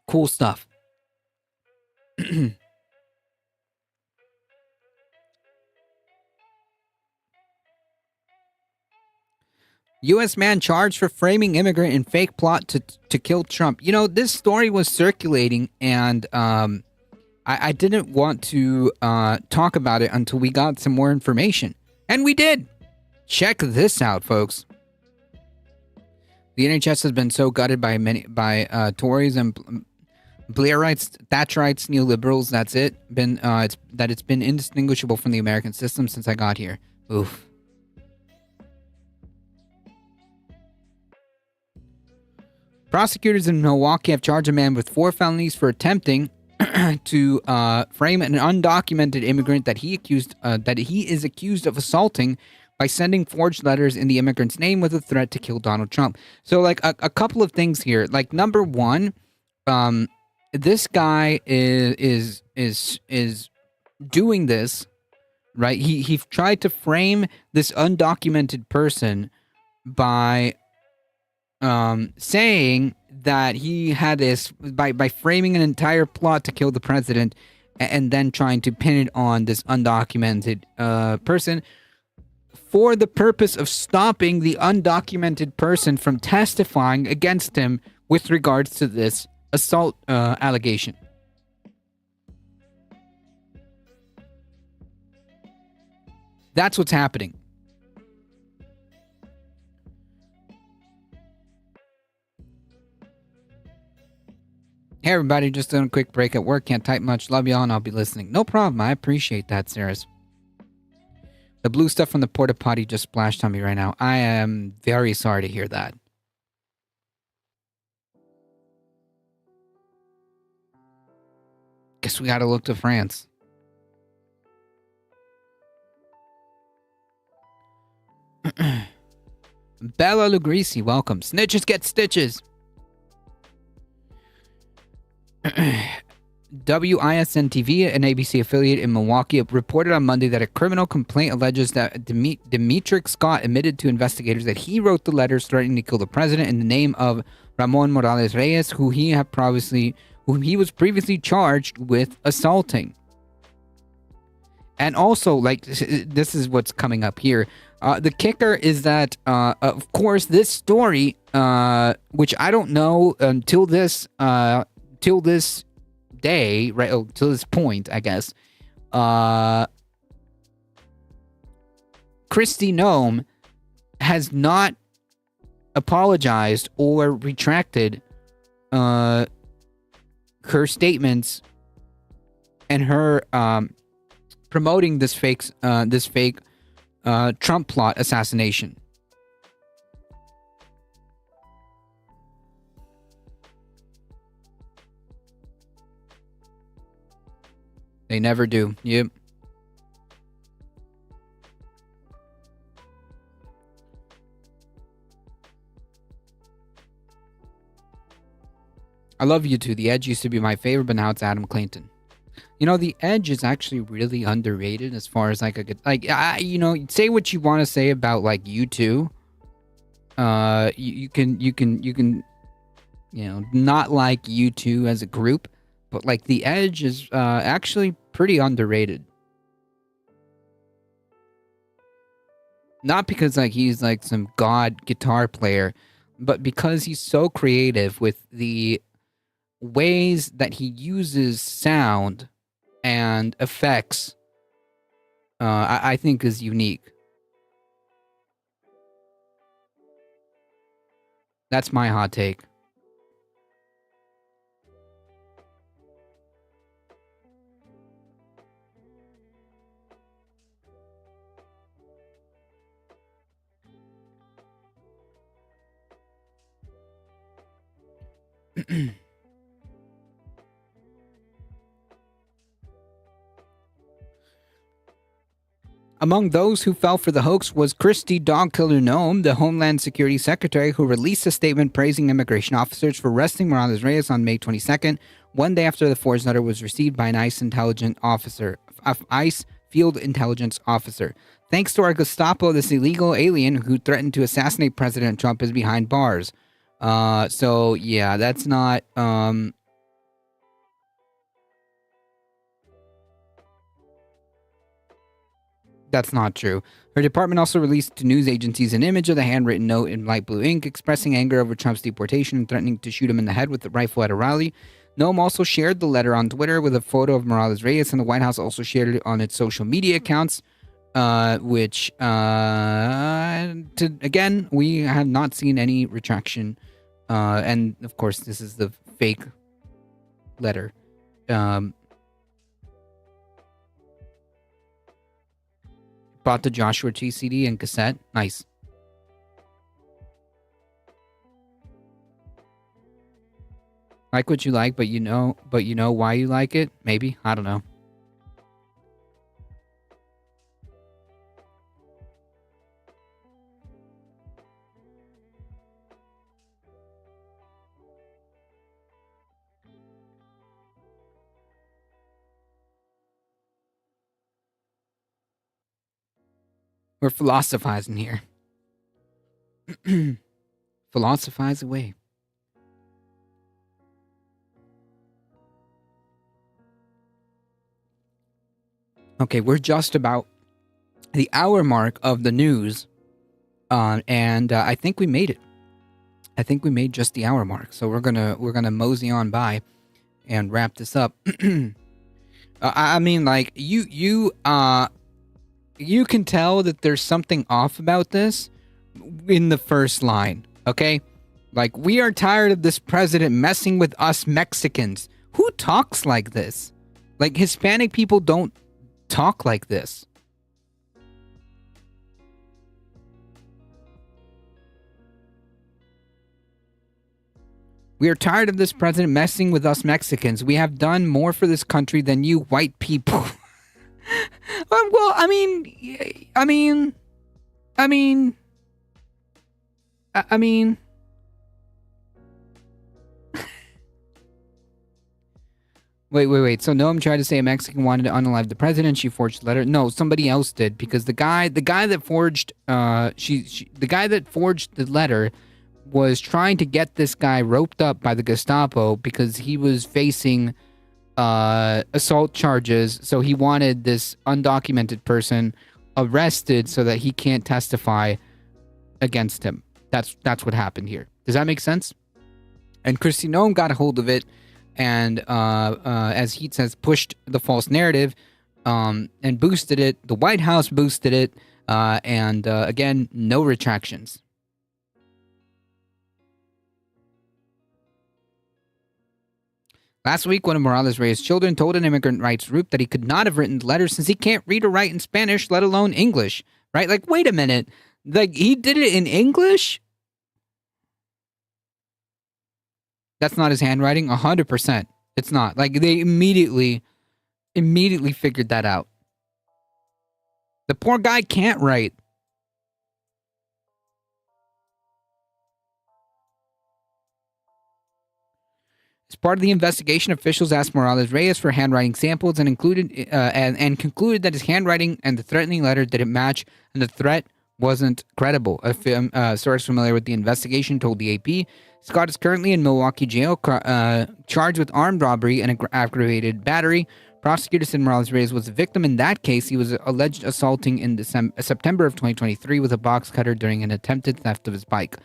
Cool stuff. U.S. man charged for framing immigrant in fake plot to kill Trump. This story was circulating, and I didn't want to talk about it until we got some more information. And we did. Check this out, folks. The NHS has been so gutted by Tories and Blairites, Thatcherites, neoliberals. That's it. It's been indistinguishable from the American system since I got here. Oof. Prosecutors in Milwaukee have charged a man with 4 felonies for attempting to frame an undocumented immigrant that he is accused of assaulting by sending forged letters in the immigrant's name with a threat to kill Donald Trump. So, a couple of things here. Number one, this guy is is doing this, right? He tried to frame this undocumented person by saying that he had this by framing an entire plot to kill the president, and then trying to pin it on this undocumented person for the purpose of stopping the undocumented person from testifying against him with regards to this assault allegation. That's what's happening. Hey everybody, just doing a quick break at work. Can't type much. Love y'all and I'll be listening. No problem. I appreciate that, Saris. The blue stuff from the porta potty just splashed on me right now. I am very sorry to hear that. Guess we gotta look to France. Bella Lugrisi, welcome. Snitches get stitches. WISN TV, an ABC affiliate in Milwaukee, reported on Monday that a criminal complaint alleges that Demetric Scott admitted to investigators that he wrote the letters threatening to kill the president in the name of Ramon Morales Reyes, who he was previously charged with assaulting. And also, like, this is what's coming up here. The kicker is that, of course, this story, which I don't know until this day, right? Oh, till this point, I guess. Kristi Noem has not apologized or retracted her statements and her promoting this fake Trump plot assassination. They never do. Yep. I love you too. The Edge used to be my favorite, but now it's Adam Clayton. You know, The Edge is actually really underrated as far as like a good, like, say what you want to say about like U2. You can, not like U2 as a group, but like The Edge is actually pretty underrated. Not because like he's like some god guitar player, but because he's so creative with the ways that he uses sound and effects. I think is unique. That's my hot take. Among those who fell for the hoax was Kristi Dogkiller Noem, the Homeland Security Secretary, who released a statement praising immigration officers for arresting Morales Reyes on May 22nd, one day after the Forge letter was received by an ICE field intelligence officer. Thanks to our Gestapo, this illegal alien who threatened to assassinate President Trump is behind bars. So yeah, that's not That's not true. Her department also released to news agencies an image of the handwritten note in light blue ink expressing anger over Trump's deportation and threatening to shoot him in the head with a rifle at a rally. Noem also shared the letter on Twitter with a photo of Morales Reyes, and the White House also shared it on its social media accounts, which, again, we have not seen any retraction. And, of course, this is the fake letter. Bought the Joshua Tree CD and cassette. Nice. Like what you like, but you know why you like it? Maybe. I don't know. We're philosophizing here. Philosophize away. Okay, we're just about the hour mark of the news, and I think we made it. I think we made just the hour mark, so we're gonna mosey on by and wrap this up. I mean, like you can tell that there's something off about this in the first line. Okay, like, we are tired of this president messing with us Mexicans. Who talks like this? Like, Hispanic people don't talk like this. We are tired of this president messing with us Mexicans. We have done more for this country than you white people. Well, I mean, Wait. So Noam tried to say a Mexican wanted to unalive the president. She forged the letter. No, somebody else did, because the guy that forged the guy that forged the letter was trying to get this guy roped up by the Gestapo because he was facing assault charges. So he wanted this undocumented person arrested so that he can't testify against him. That's what happened here. Does that make sense? And Kristi Noem got a hold of it, and as Heat says, pushed the false narrative and boosted it. The White House boosted it, and again, no retractions. Last week, one of Morales-Reyes' children told an immigrant rights group that he could not have written the letter since he can't read or write in Spanish, let alone English. Right? Like, wait a minute. Like, he did it in English? That's not his handwriting? 100%. It's not. Like, they immediately figured that out. The poor guy can't write. As part of the investigation, officials asked Morales-Reyes for handwriting samples and concluded that his handwriting and the threatening letter didn't match, and the threat wasn't credible. A source familiar with the investigation told the AP Scott is currently in Milwaukee jail, charged with armed robbery and aggravated battery. Prosecutors said Morales-Reyes was a victim in that case. He was alleged assaulting in September of 2023 with a box cutter during an attempted theft of his bike.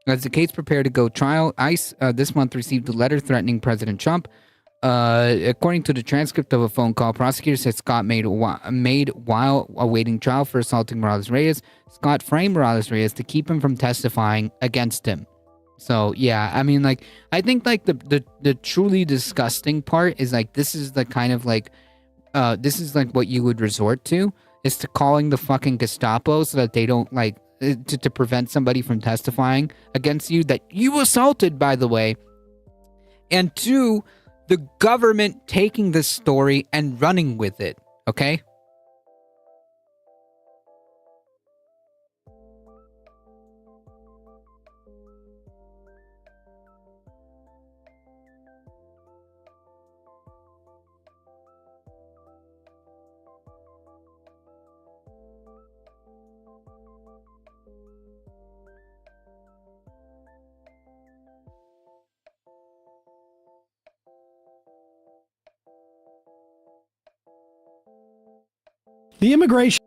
As the case prepared to go trial, ICE this month received a letter threatening President Trump. According to the transcript of a phone call, prosecutors said Scott made while awaiting trial for assaulting Morales-Reyes. Scott framed Morales-Reyes to keep him from testifying against him. So, yeah, I mean, like, I think, like, the truly disgusting part is, like, this is the kind of, like, this is, like, what you would resort to, is to calling the fucking Gestapo so that they don't, like, to prevent somebody from testifying against you that you assaulted, by the way. And two, the government taking this story and running with it, okay? The immigration.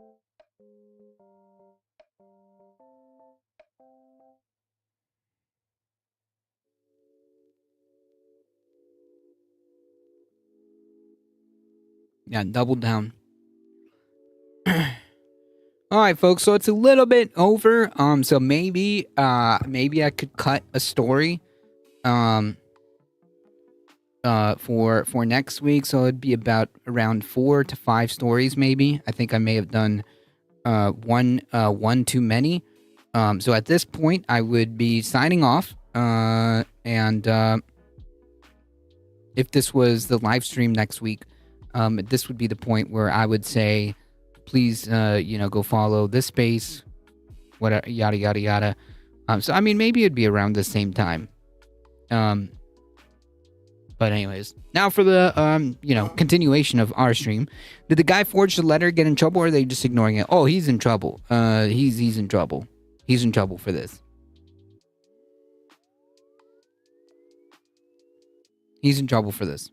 Yeah, double down. All right, folks. So it's a little bit over. So maybe I could cut a story, for next week. So it'd be about around 4 to 5 stories, maybe. I think I may have done, one too many. So at this point, I would be signing off. And if this was the live stream next week, this would be the point where I would say, please, go follow this space, whatever, yada, yada, yada. So, I mean, maybe it'd be around the same time. But anyways, now for the continuation of our stream. Did the guy forge the letter get in trouble, or are they just ignoring it? Oh, he's in trouble. He's in trouble. He's in trouble for this. He's in trouble for this.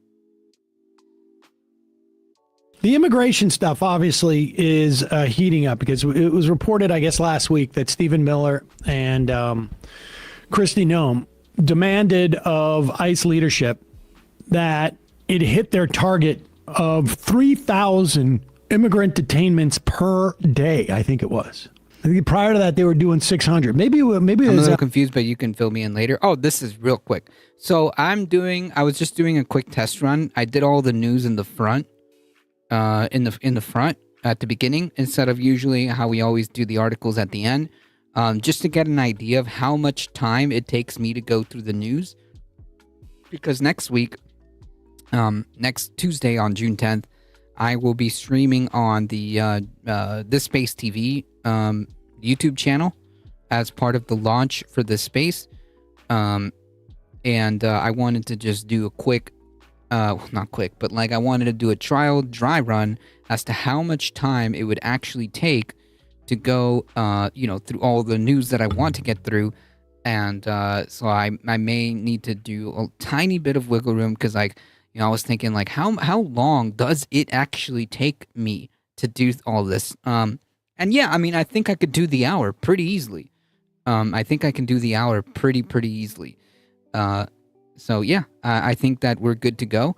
The immigration stuff obviously is heating up because it was reported, I guess, last week that Stephen Miller and Kristi Noem demanded of ICE leadership that it hit their target of 3,000 immigrant detainments per day, I think it was. I think prior to that, they were doing 600. Maybe I'm a little confused, but you can fill me in later. Oh, this is real quick. So I was just doing a quick test run. I did all the news in the front, in the front at the beginning, instead of usually how we always do the articles at the end, just to get an idea of how much time it takes me to go through the news. Because next week, next Tuesday on June 10th, I will be streaming on the This Space TV YouTube channel as part of the launch for This Space. And I wanted to just do a quick, not quick, but like I wanted to do a trial dry run as to how much time it would actually take to go, through all the news that I want to get through. And so I may need to do a tiny bit of wiggle room because I was thinking like, how long does it actually take me to do all this? And yeah, I mean, I think I could do the hour pretty easily. I think I can do the hour pretty easily. So yeah, I think that we're good to go.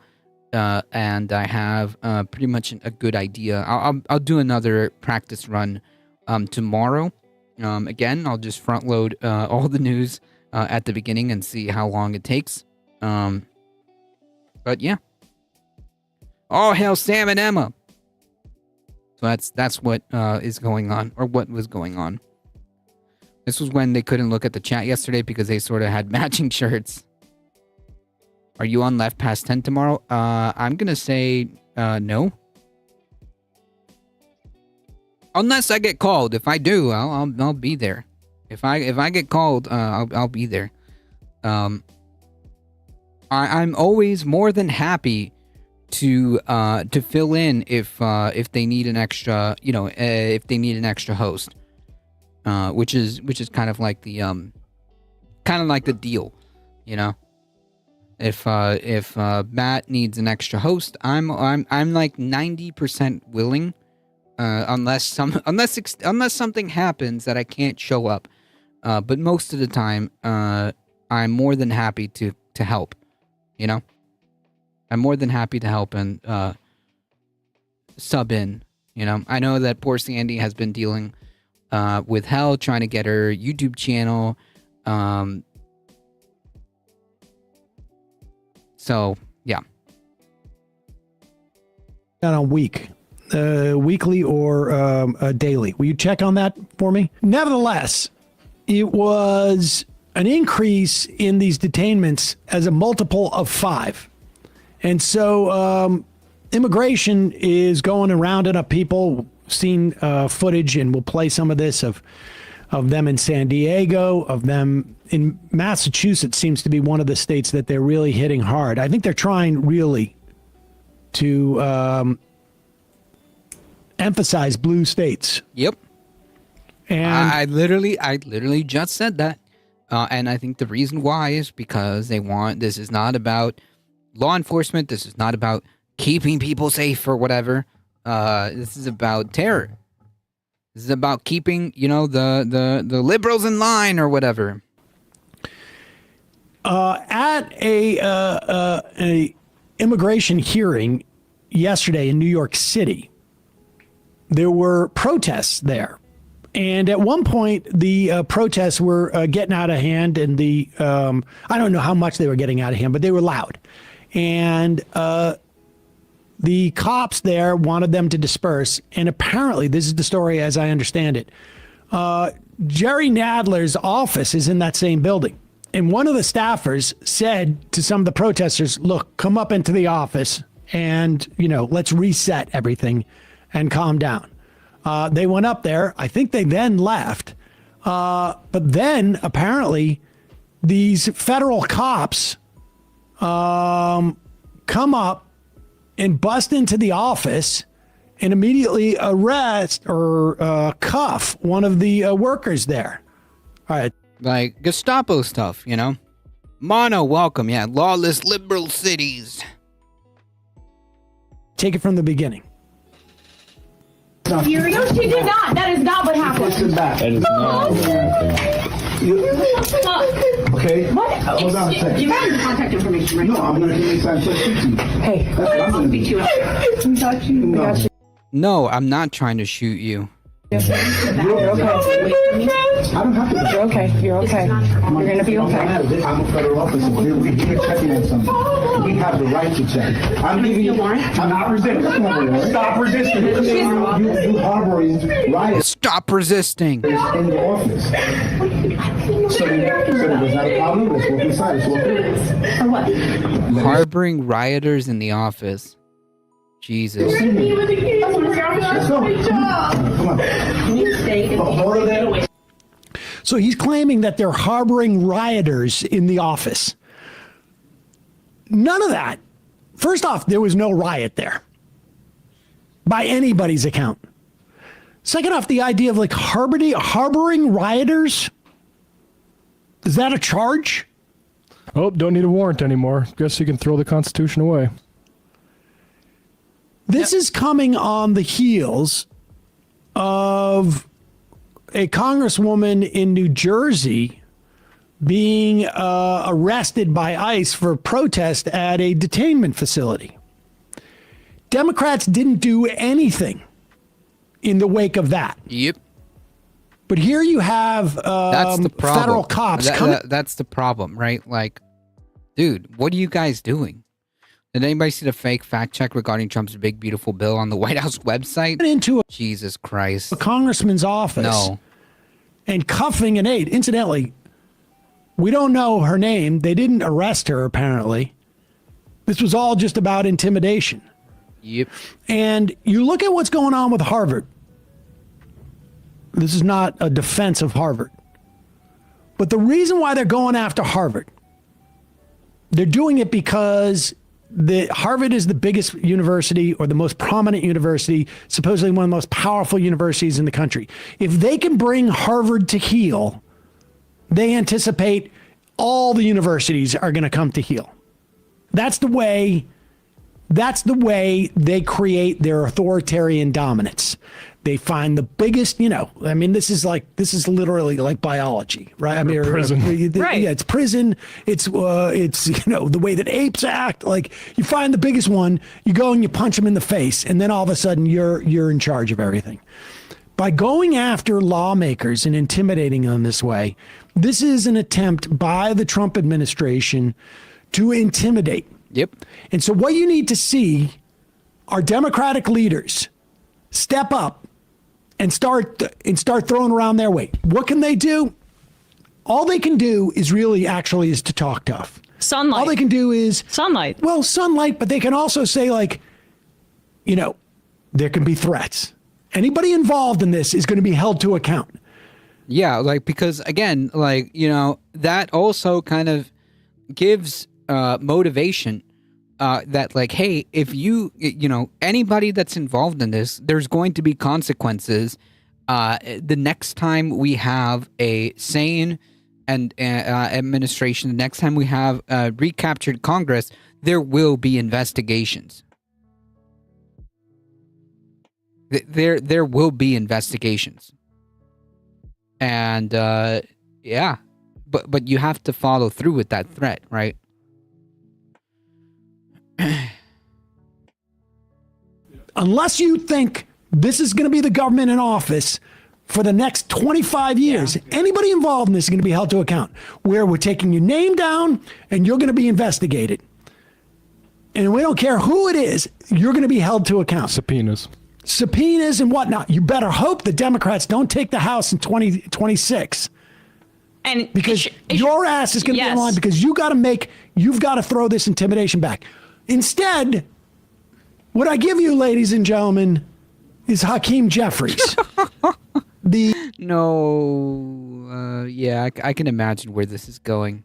And I have pretty much a good idea. I'll do another practice run tomorrow. Again, I'll just front load all the news at the beginning and see how long it takes. But yeah. Oh hell, Sam and Emma. So that's what is going on, or what was going on. This was when they couldn't look at the chat yesterday because they sort of had matching shirts. Are you on left past 10 tomorrow? I'm gonna say no. Unless I get called. If I do, I'll be there. If I get called, I'll be there. I'm always more than happy to fill in if they need an extra, if they need an extra host, which is kind of like the deal, If Matt needs an extra host, I'm like 90% willing, unless something happens that I can't show up, but most of the time, I'm more than happy to help, I'm more than happy to help and sub in. I know that poor Sandy has been dealing with hell trying to get her YouTube channel. So yeah. On a weekly or daily. Will you check on that for me? Nevertheless, it was an increase in these detainments as a multiple of 5. And so immigration is going and rounding up people. Seen footage, and we'll play some of this of them in San Diego, of them in Massachusetts. Seems to be one of the states that they're really hitting hard. I think they're trying really to emphasize blue states. Yep. And I literally just said that. And I think the reason why is because this is not about law enforcement. This is not about keeping people safe or whatever. This is about terror. This is about keeping, the liberals in line or whatever. At a immigration hearing yesterday in New York City, there were protests there. And at one point, the protests were getting out of hand, and I don't know how much they were getting out of hand, but they were loud. And the cops there wanted them to disperse. And apparently, this is the story as I understand it, Jerry Nadler's office is in that same building. And one of the staffers said to some of the protesters, look, come up into the office and, let's reset everything and calm down. They went up there. I think they then left. But then apparently these federal cops come up and bust into the office and immediately arrest or cuff one of the workers there. All right. Like Gestapo stuff, you know? Mono, welcome. Yeah, lawless liberal cities. Take it from the beginning. No, she did not. That is not what happened. Listen back. That is not what happened. Okay? What? Hold on a second. You have your contact information, right? No, I'm going to give you some speak to you. Hey, That's what I'm I'll going to speak to do. you. I got you. No. I got you. No, I'm not trying to shoot you. You're okay. I don't have to. You're okay. You're okay. You're gonna be okay. I'm a federal officer. We're here checking on something. We have the right to check. I'm giving you a warrant. I'm not resisting. Stop resisting. You harboring riots Stop resisting. in the office. So there's not a problem. Let's work inside. Let's work in. Or what? Harboring rioters in the office. Jesus. Let's go. Come on. Hold it there. So he's claiming that they're harboring rioters in the office. None of that. First off, there was no riot there by anybody's account. Second off, the idea of like harboring rioters, is that a charge? Oh, don't need a warrant anymore. Guess you can throw the Constitution away. This is coming on the heels of a congresswoman in New Jersey being arrested by ICE for protest at a detainment facility. Democrats didn't do anything in the wake of that. Yep. But here you have That's the problem. federal cops coming. That's the problem, right? Like, dude, what are you guys doing? Did anybody see the fake fact check regarding Trump's big, beautiful bill on the White House website? Into Jesus Christ. a congressman's office No. and cuffing an aide. Incidentally, we don't know her name. They didn't arrest her, apparently. This was all just about intimidation. Yep. And you look at what's going on with Harvard. This is not a defense of Harvard. But the reason why they're going after Harvard, they're doing it because Harvard is the biggest university or the most prominent university, supposedly one of the most powerful universities in the country. If they can bring Harvard to heel, they anticipate all the universities are going to come to heel. That's the way they create their authoritarian dominance. They find the biggest, this is literally like biology, right? I mean, prison. Right. Yeah, it's prison. It's the way that apes act. Like you find the biggest one, you go and you punch them in the face, and then all of a sudden you're in charge of everything. By going after lawmakers and intimidating them this way, this is an attempt by the Trump administration to intimidate. Yep. And so what you need to see are Democratic leaders step up and start throwing around their weight. What can they do? All they can do is to talk tough. Sunlight. All they can do is Sunlight. Well, sunlight, but they can also say there can be threats. Anybody involved in this is going to be held to account. Yeah, because again, that also kind of gives motivation that hey, if anybody that's involved in this, there's going to be consequences. The next time we have a sane and administration, the next time we have recaptured Congress, there will be investigations. There will be investigations. And yeah, but you have to follow through with that threat, right? Unless you think this is going to be the government in office for the next 25 years, anybody involved in this is going to be held to account, where we're taking your name down and you're going to be investigated. And we don't care who it is, you're going to be held to account. Subpoenas and whatnot. You better hope the Democrats don't take the House in 2026. And Because your ass is going to be in line, because you've got to throw this intimidation back. Instead, what I give you, ladies and gentlemen, is Hakeem Jeffries. I can imagine where this is going.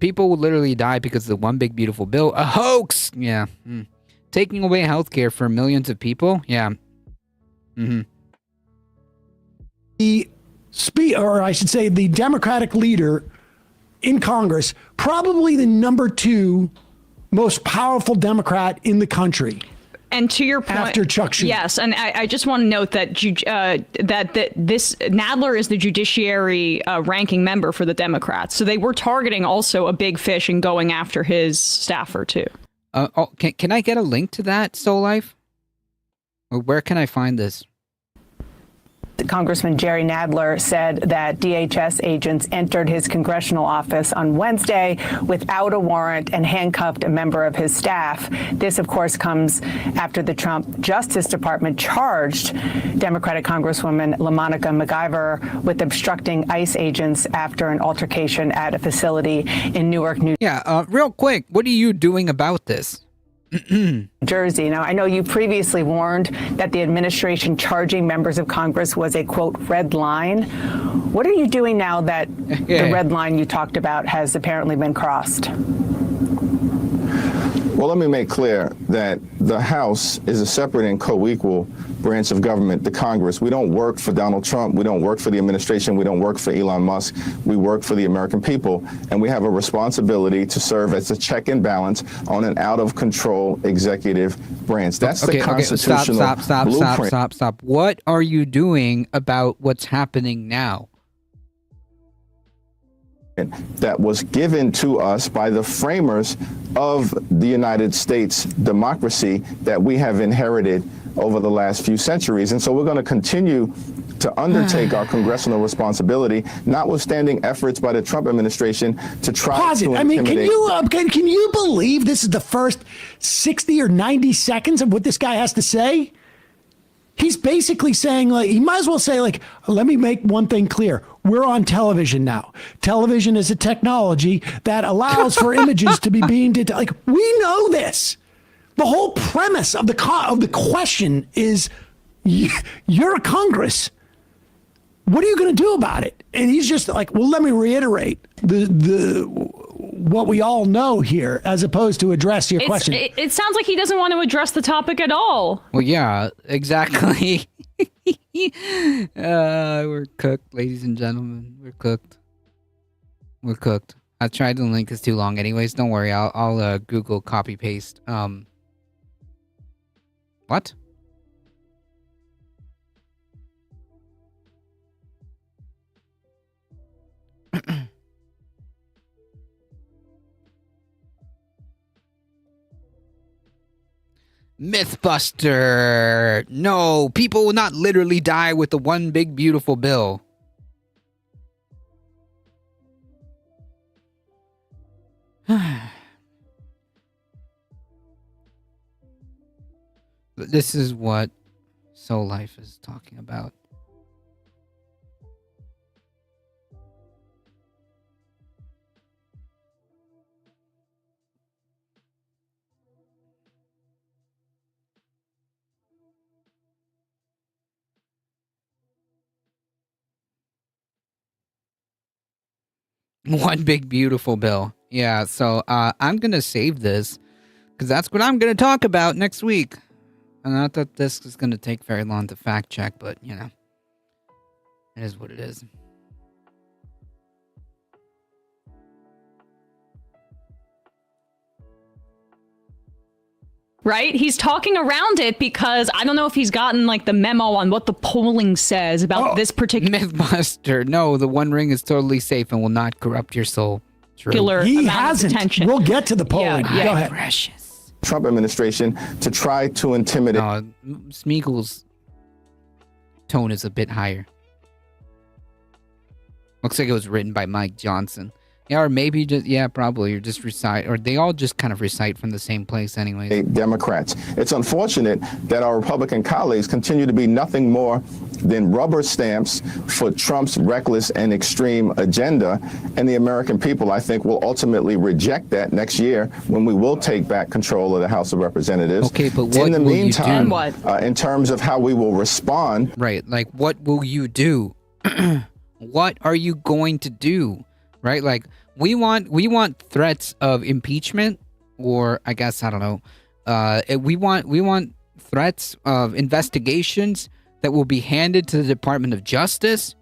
People will literally die because of the one big beautiful bill. A hoax! Yeah. Taking away health care for millions of people? Yeah. The the Democratic leader in Congress, probably the number 2 most powerful Democrat in the country. And to your point, after Chuck Schumer. Yes, and I just want to note that this Nadler is the judiciary ranking member for the Democrats, so they were targeting also a big fish and going after his staffer too. Can I get a link to that, Soul Life? Or where can I find this? Congressman Jerry Nadler said that DHS agents entered his congressional office on Wednesday without a warrant and handcuffed a member of his staff. This, of course, comes after the Trump Justice Department charged Democratic Congresswoman LaMonica McIver with obstructing ICE agents after an altercation at a facility in Newark, New real quick, what are you doing about this? Jersey. Now, I know you previously warned that the administration charging members of Congress was a, quote, red line. What are you doing now that the red line you talked about has apparently been crossed? Well, let me make clear that the House is a separate and co-equal branch of government, the Congress. We don't work for Donald Trump. We don't work for the administration. We don't work for Elon Musk. We work for the American people. And we have a responsibility to serve as a check and balance on an out-of-control executive branch. That's the constitutional blueprint. Stop. What are you doing about what's happening now? That was given to us by the framers of the United States democracy that we have inherited over the last few centuries. And so we're going to continue to undertake our congressional responsibility, notwithstanding efforts by the Trump administration to try to intimidate. I mean, can you believe this is the first 60 or 90 seconds of what this guy has to say? He's basically saying, like, he might as well say, like, let me make one thing clear. We're on television now. Television is a technology that allows for images to be beamed into, like, we know this. The whole premise of the question is, you're a Congress. What are you going to do about it? And he's just like, well, let me reiterate what we all know here, as opposed to address your question. It sounds like he doesn't want to address the topic at all. Well, yeah, exactly. We're cooked, ladies and gentlemen. We're cooked. We're cooked. I tried to link. It's too long. Anyways, don't worry. I'll Google copy paste. What? Mythbuster! No, people will not literally die with the one big beautiful bill. This is what Soul Life is talking about. One big beautiful bill. Yeah, so I'm going to save this because that's what I'm going to talk about next week. And not that this is going to take very long to fact check, but, you know, it is what it is. Right? He's talking around it because I don't know if he's gotten like the memo on what the polling says about this particular Mythbuster. No, the One Ring is totally safe and will not corrupt your soul. True. He hasn't. We'll get to the polling. Yeah. Go ahead. Precious. Trump administration to try to intimidate. Smeagol's tone is a bit higher. Looks like it was written by Mike Johnson. Yeah, or maybe just, yeah, probably, or just recite, or they all just kind of recite from the same place anyways. Democrats. It's unfortunate that our Republican colleagues continue to be nothing more than rubber stamps for Trump's reckless and extreme agenda. And the American people, I think, will ultimately reject that next year when we will take back control of the House of Representatives. Okay, but what in the will meantime, you do? In terms of how we will respond. Right, like, what will you do? What are you going to do? Right? Like, We want threats of impeachment, or I guess I don't know. We want threats of investigations that will be handed to the Department of Justice.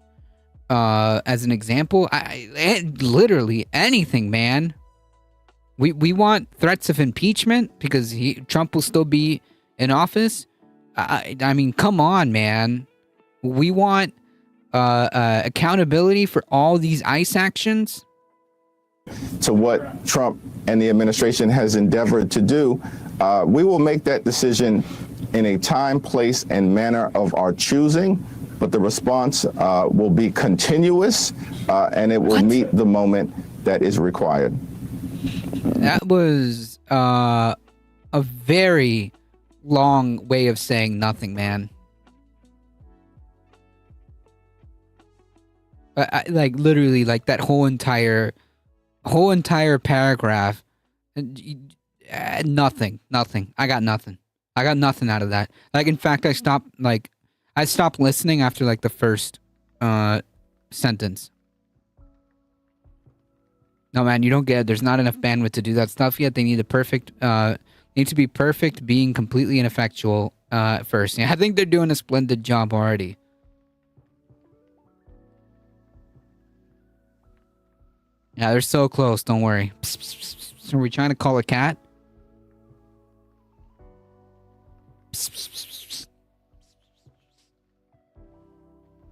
As an example, literally anything, man. We want threats of impeachment because Trump will still be in office. I mean, come on, man. We want accountability for all these ICE actions. To what Trump and the administration has endeavored to do, we will make that decision in a time, place, and manner of our choosing, but the response will be continuous, and it will meet the moment that is required. That was a very long way of saying nothing, man. Like literally, like that whole entire paragraph, nothing. I got nothing out of that. Like, in fact, I stopped listening after like the first sentence. No, man, you don't get it. There's not enough bandwidth to do that stuff yet. They need need to be perfect, being completely ineffectual first. Yeah, I think they're doing a splendid job already. Yeah, they're so close. Don't worry. Psst, psst, psst, psst. Are we trying to call a cat? Psst, psst, psst, psst.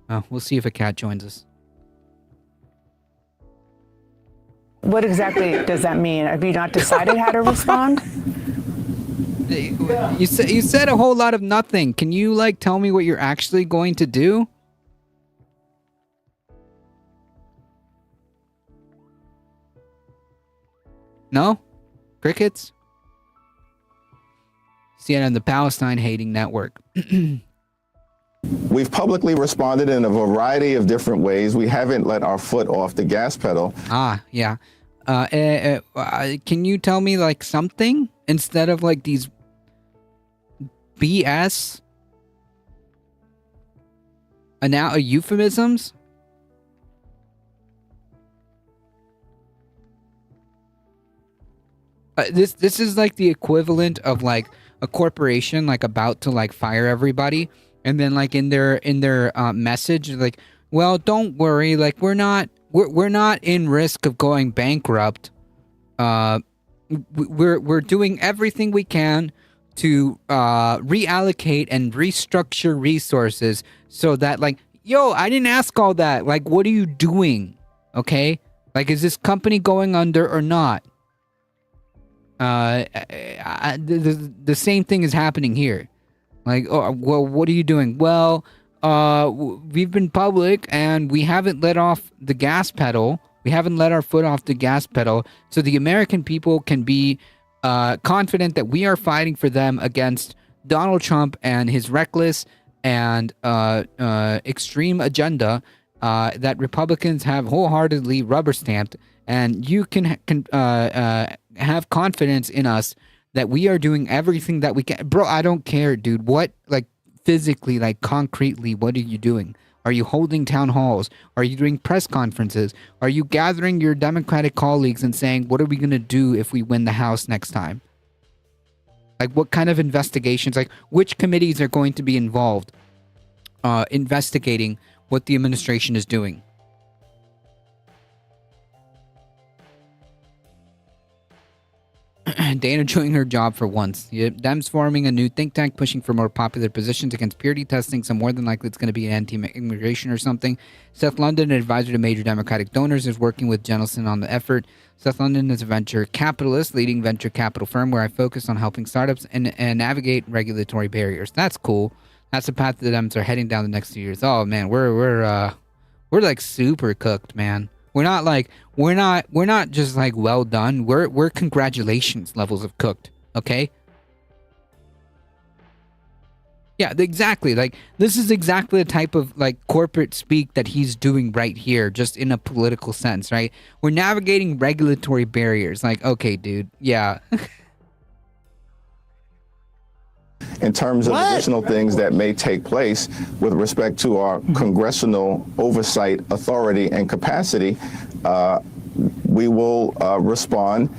Oh, we'll see if a cat joins us. What exactly does that mean? Have you not decided how to respond? You said a whole lot of nothing. Can you like tell me what you're actually going to do? No? Crickets? CNN, the Palestine hating network. We've publicly responded in a variety of different ways. We haven't let our foot off the gas pedal. Ah, yeah. Can you tell me like something instead of like these BS euphemisms? This is like the equivalent of like a corporation like about to like fire everybody, and then like in their message like, well, don't worry, like we're not in risk of going bankrupt. We're doing everything we can to reallocate and restructure resources so that like, yo, I didn't ask all that. Like, what are you doing? Okay, like, is this company going under or not? The same thing is happening here. Like, oh, well, what are you doing? Well, we've been public and we haven't let off the gas pedal. We haven't let our foot off the gas pedal, so the American people can be confident that we are fighting for them against Donald Trump and his reckless and extreme agenda that Republicans have wholeheartedly rubber stamped. And you can have confidence in us that we are doing everything that we can. Bro, I don't care, dude. What, like, physically, like, concretely, what are you doing? Are you holding town halls? Are you doing press conferences? Are you gathering your Democratic colleagues and saying, what are we going to do if we win the House next time? Like, what kind of investigations? Like, which committees are going to be involved investigating what the administration is doing? Dana doing her job for once. Dems forming a new think tank pushing for more popular positions against purity testing, so more than likely it's going to be anti-immigration or something. Seth London, an advisor to major Democratic donors, is working with Jellison on the effort. Seth London is a venture capitalist, leading venture capital firm where I focus on helping startups and navigate regulatory barriers. That's cool. That's the path that the Dems are heading down the next 2 years. Oh man, we're like super cooked, man. We're not just like well done. We're congratulations levels of cooked. Okay. Yeah, exactly. Like, this is exactly the type of like corporate speak that he's doing right here, just in a political sense, right? We're navigating regulatory barriers. Like, okay, dude. Yeah. In terms of additional things that may take place with respect to our congressional oversight authority and capacity, we will respond.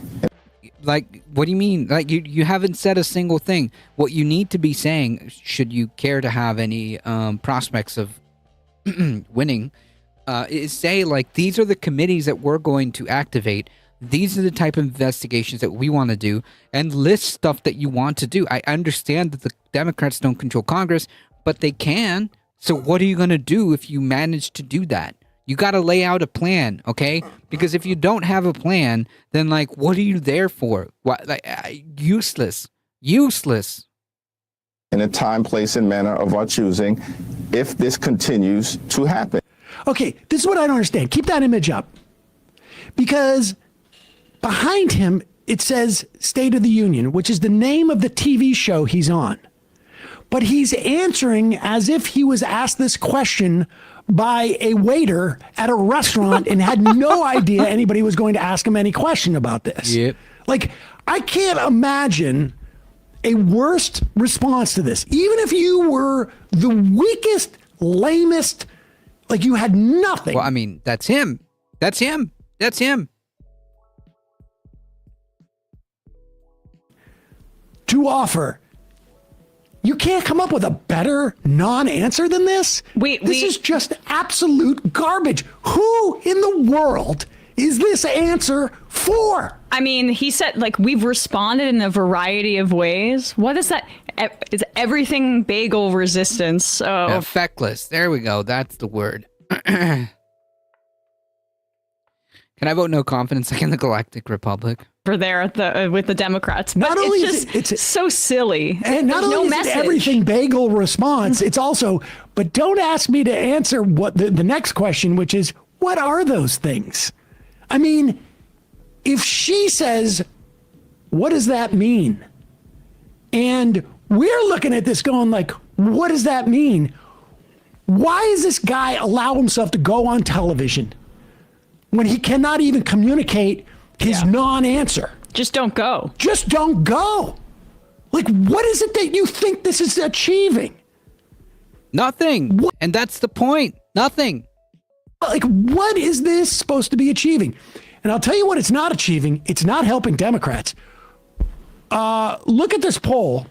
Like, what do you mean? Like, you haven't said a single thing. What you need to be saying, should you care to have any prospects of winning, is say, like, these are the committees that we're going to activate. These are the type of investigations that we want to do, and list stuff that you want to do. I understand that the Democrats don't control Congress, but they can. So what are you going to do if you manage to do that? You got to lay out a plan, okay? Because if you don't have a plan, then, like, what are you there for? What, like, useless. Useless. In a time, place, and manner of our choosing, if this continues to happen. Okay, this is what I don't understand. Keep that image up. Because behind him, it says State of the Union, which is the name of the TV show he's on. But he's answering as if he was asked this question by a waiter at a restaurant and had no idea anybody was going to ask him any question about this. Yep. Like, I can't imagine a worst response to this. Even if you were the weakest, lamest, like you had nothing. Well, I mean, that's him. That's him. That's him. To offer. You can't come up with a better non-answer than this? This is just absolute garbage. Who in the world is this answer for? I mean, he said, like, we've responded in a variety of ways. What is that? Is everything bagel resistance? Feckless. There we go. That's the word. Can I vote no confidence in the Galactic Republic? For there at the with the Democrats, but not only it's just it's so silly, and not only is it everything bagel response, it's also. But don't ask me to answer what the next question, which is, what are those things? I mean, if she says, what does that mean? And we're looking at this going like, what does that mean? Why does this guy allow himself to go on television when he cannot even communicate his non-answer? Just don't go. Just don't go. Like, what is it that you think this is achieving? Nothing. What? And that's the point. Nothing. Like, what is this supposed to be achieving? And I'll tell you what it's not achieving. It's not helping Democrats. Look at this poll.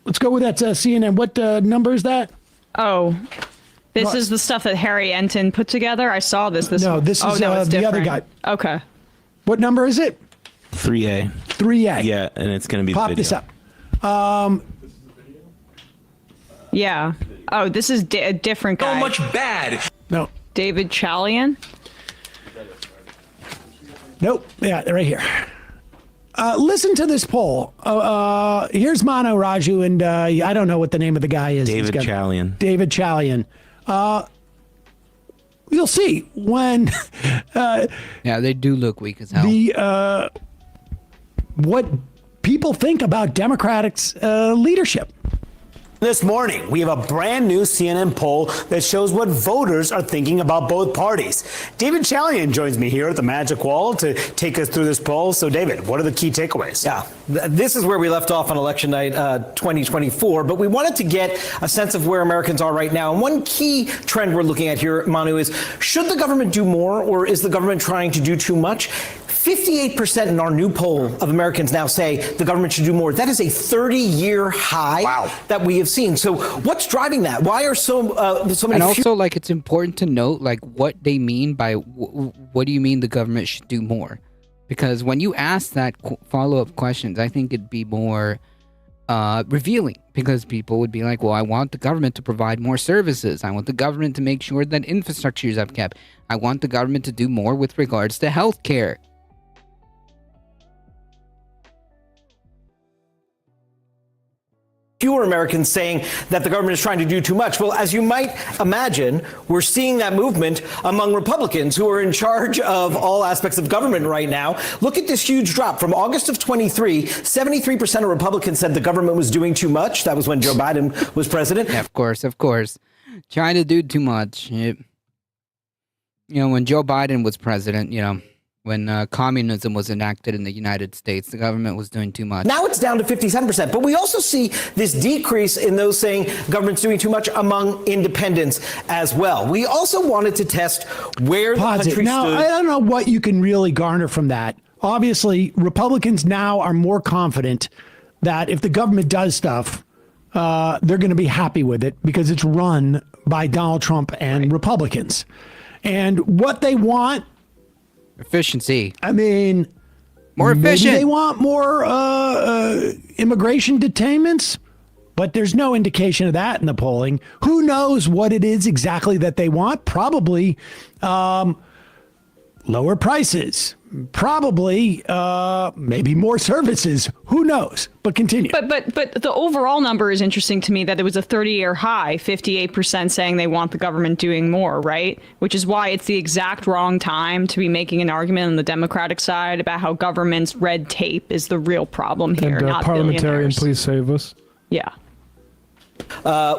Let's go with that CNN. What number is that? Oh, this is the stuff that Harry Enton put together. I saw this. No, this is the other guy. Okay. What number is it? 3A. 3A. Yeah, and it's going to be Pop the video. this up. Yeah. Oh, this is a different guy. So much bad. No. David Chalian? Nope. Yeah, right here. Listen to this poll. Here's Mano Raju, and I don't know what the name of the guy is. David Chalian. David Chalian. You'll see when. Yeah, they do look weak as hell. What people think about Democrats' leadership. This morning, we have a brand new CNN poll that shows what voters are thinking about both parties. David Chalian joins me here at the Magic Wall to take us through this poll. So, David, what are the key takeaways? Yeah, this is where we left off on election night 2024, but we wanted to get a sense of where Americans are right now. And one key trend we're looking at here, Manu, is should the government do more, or is the government trying to do too much? 58% in our new poll of Americans now say the government should do more. That is a 30-year high that we have seen. So what's driving that? Why are so many? And also, like, it's important to note, like, what they mean by what do you mean the government should do more? Because when you ask that follow-up questions, I think it'd be more revealing, because people would be like, well, I want the government to provide more services. I want the government to make sure that infrastructure is upkept. I want the government to do more with regards to healthcare. Fewer Americans saying that the government is trying to do too much. Well, as you might imagine, we're seeing that movement among Republicans who are in charge of all aspects of government right now. Look at this huge drop. From August of 23, 73% of Republicans said the government was doing too much. That was when Joe Biden was president. Yeah, of course. Trying to do too much. You know, when Joe Biden was president, you know, when communism was enacted in the United States. The government was doing too much. Now it's down to 57%. But we also see this decrease in those saying government's doing too much among independents as well. We also wanted to test where the country now, stood. I don't know what you can really garner from that. Obviously, Republicans now are more confident that if the government does stuff, they're going to be happy with it because it's run by Donald Trump and Republicans. And what they want, efficiency. I mean, more efficient. Maybe they want more immigration detainments, but there's no indication of that in the polling. Who knows what it is exactly that they want? Probably lower prices. Probably maybe more services. Who knows? But continue. But the overall number is interesting to me, that it was a 30-year high, 58% saying they want the government doing more, right? Which is why it's the exact wrong time to be making an argument on the Democratic side about how government's red tape is the real problem here, And not parliamentarian, billionaires. please save us. Yeah.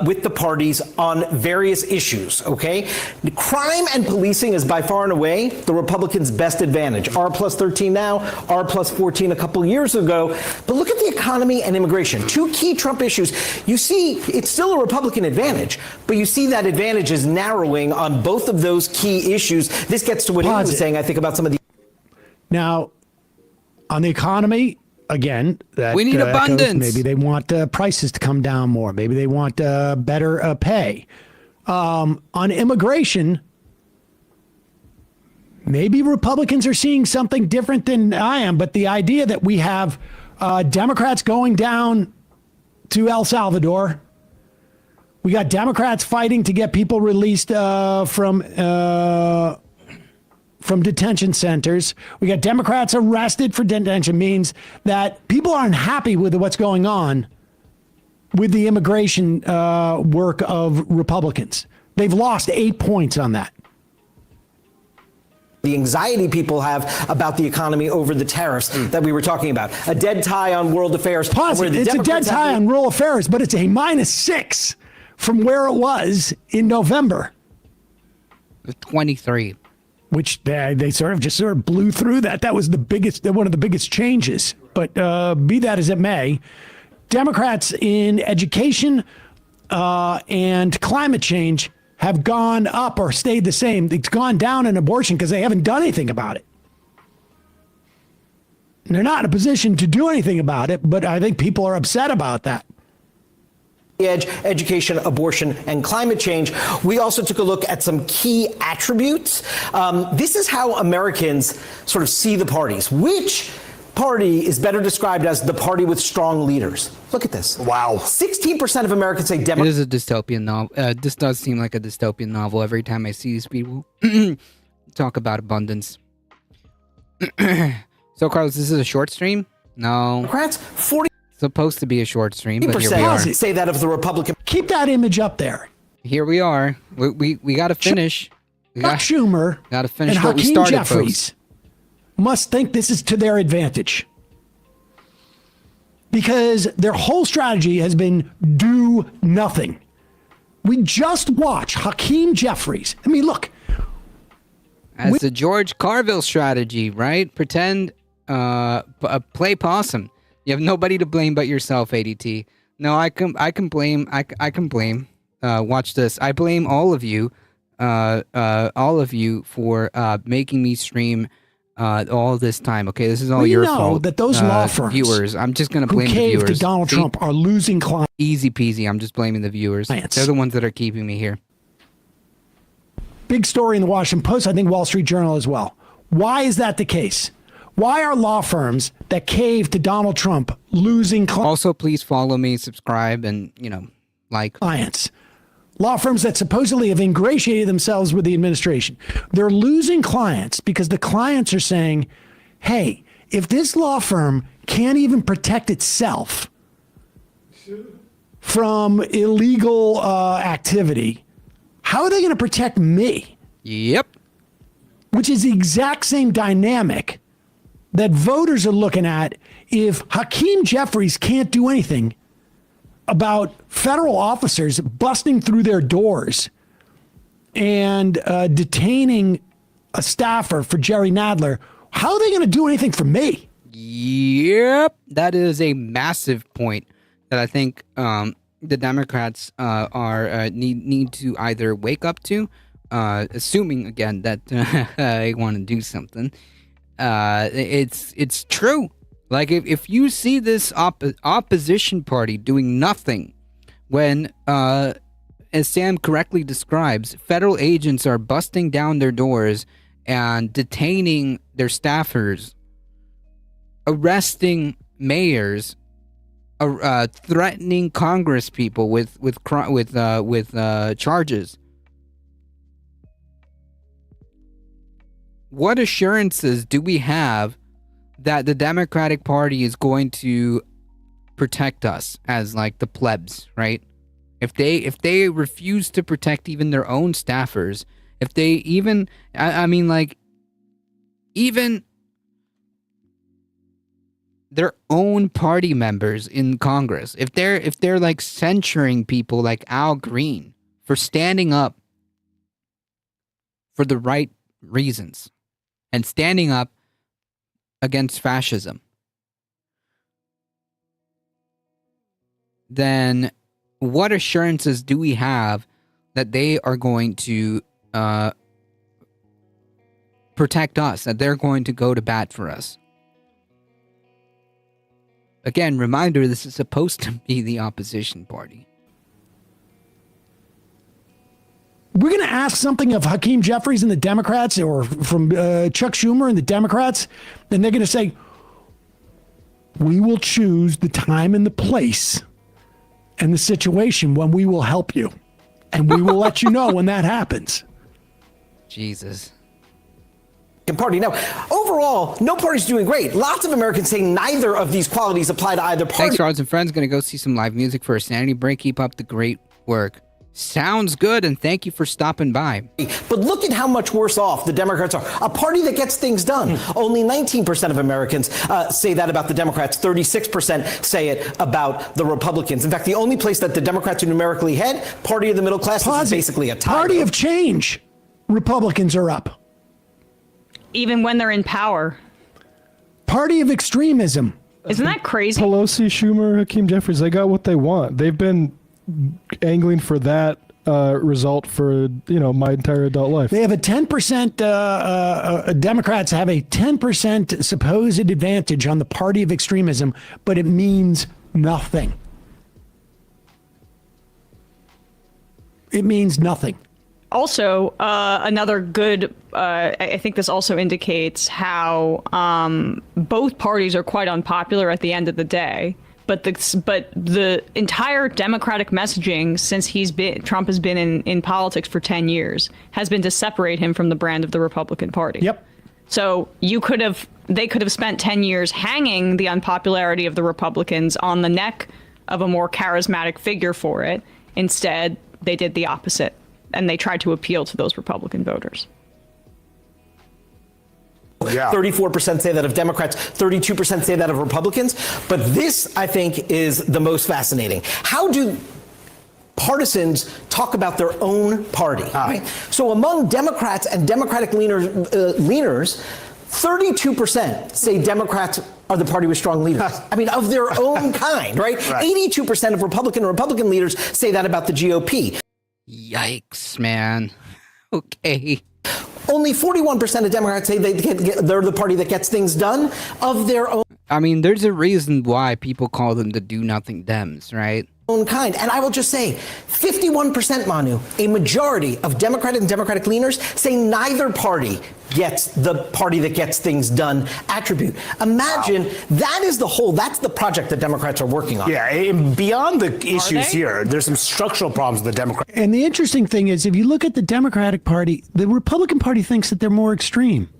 With the parties on various issues, okay? Crime and policing is by far and away the Republicans' best advantage. R plus 13 now, R plus 14 a couple years ago. But look at the economy and immigration, two key Trump issues. You see, it's still a Republican advantage, but you see that advantage is narrowing on both of those key issues. This gets to what he was saying, I think, about some of the... Now, on the economy, again, that we need abundance. Maybe they want prices to come down more. Maybe they want better pay. On immigration, maybe Republicans are seeing something different than I am. But the idea that we have Democrats going down to El Salvador, we got Democrats fighting to get people released from detention centers. We got Democrats arrested for detention, means that people aren't happy with what's going on with the immigration work of Republicans. They've lost 8 points on that. The anxiety people have about the economy over the tariffs that we were talking about. A dead tie on world affairs. Positive. It's a dead tie on world affairs, but it's a -6 from where it was in November. 23. Which they sort of blew through that. That was one of the biggest changes. But be that as it may, Democrats in education and climate change have gone up or stayed the same. It's gone down in abortion because they haven't done anything about it. And they're not in a position to do anything about it, but I think people are upset about that. Edge, education, abortion, and climate change. We also took a look at some key attributes. This is how Americans sort of see the parties. Which party is better described as the party with strong leaders? Look at this. Wow. 16% of Americans say It is a dystopian novel. This does seem like a dystopian novel every time I see these people talk about abundance. So, Carlos, this is a short stream? No. Democrats, 40% supposed to be a short stream, but here we are. say that of the Republican. Keep that image up there. Here we are. We got to finish. Chuck Schumer got to finish and what we Hakeem started, Jeffries folks. must think this is to their advantage, because their whole strategy has been do nothing. We just watch Hakeem Jeffries. I mean, look. As the George Carville strategy, right? Pretend, play possum. You have nobody to blame but yourself, ADT. No, I can blame. I can blame. Watch this. I blame all of you for making me stream all this time. Okay, this is all your fault. We know that those law firms, viewers. I'm just gonna blame who the caved viewers. to Donald Trump, are losing clients. Easy peasy. I'm just blaming the viewers. They're the ones that are keeping me here. Big story in the Washington Post. I think Wall Street Journal as well. Why is that the case? Why are law firms that cave to Donald Trump losing clients? Also, please follow me, subscribe, and, like. Clients. Law firms that supposedly have ingratiated themselves with the administration. They're losing clients because the clients are saying, hey, if this law firm can't even protect itself from illegal activity, how are they going to protect me? Yep. Which is the exact same dynamic that voters are looking at if Hakeem Jeffries can't do anything about federal officers busting through their doors and detaining a staffer for Jerry Nadler. How are they going to do anything for me? Yep, that is a massive point that I think the Democrats need to either wake up to, assuming again that they want to do something. It's true. Like if you see this opposition party doing nothing when, as Sam correctly describes, federal agents are busting down their doors and detaining their staffers, arresting mayors, threatening Congress people with charges. What assurances do we have that the Democratic Party is going to protect us as like the plebs, right? If they refuse to protect even their own staffers, if they even, I mean, like, even their own party members in Congress, if they're like censuring people like Al Green for standing up for the right reasons and standing up against fascism, then what assurances do we have that they are going to protect us, that they're going to go to bat for us? Again, reminder, this is supposed to be the opposition party. We're going to ask something of Hakeem Jeffries and the Democrats, or from Chuck Schumer and the Democrats, and they're going to say, we will choose the time and the place and the situation when we will help you. And we will let you know when that happens. Jesus. Party. Now, overall, no party's doing great. Lots of Americans say neither of these qualities apply to either party. Thanks, Rods and Friends. Going to go see some live music for a sanity break. Keep up the great work. Sounds good, and thank you for stopping by. But look at how much worse off the Democrats are. A party that gets things done. Only 19% of Americans say that about the Democrats. 36% say it about the Republicans. In fact, the only place that the Democrats are numerically ahead, party of the middle class, is basically a tie. Party of change. Republicans are up. Even when they're in power. Party of extremism. Isn't that crazy? Pelosi, Schumer, Hakeem Jeffries, they got what they want. They've been angling for that result for, my entire adult life. They have a 10%, Democrats have a 10% supposed advantage on the party of extremism, but it means nothing. It means nothing. Also, another good, I think this also indicates how both parties are quite unpopular at the end of the day. But the entire Democratic messaging since Trump has been in politics for 10 years has been to separate him from the brand of the Republican Party. Yep. So they could have spent 10 years hanging the unpopularity of the Republicans on the neck of a more charismatic figure for it. Instead, they did the opposite, and they tried to appeal to those Republican voters. Yeah. 34% say that of Democrats, 32% say that of Republicans. But this, I think, is the most fascinating. How do partisans talk about their own party? Right? So among Democrats and Democratic leaners, 32% say Democrats are the party with strong leaders. I mean, of their own kind, right? 82% of Republican leaders say that about the GOP. Yikes, man. Okay. Only 41% of Democrats say they're the party that gets things done of their own. I mean, there's a reason why people call them the do-nothing Dems, right? Own kind. And I will just say, 51%, Manu, a majority of Democratic and Democratic leaners say neither party gets the party that gets things done attribute. Imagine that's the project that Democrats are working on. Yeah, and beyond the issues here, there's some structural problems with the Democrats. And the interesting thing is, if you look at the Democratic Party, the Republican Party thinks that they're more extreme.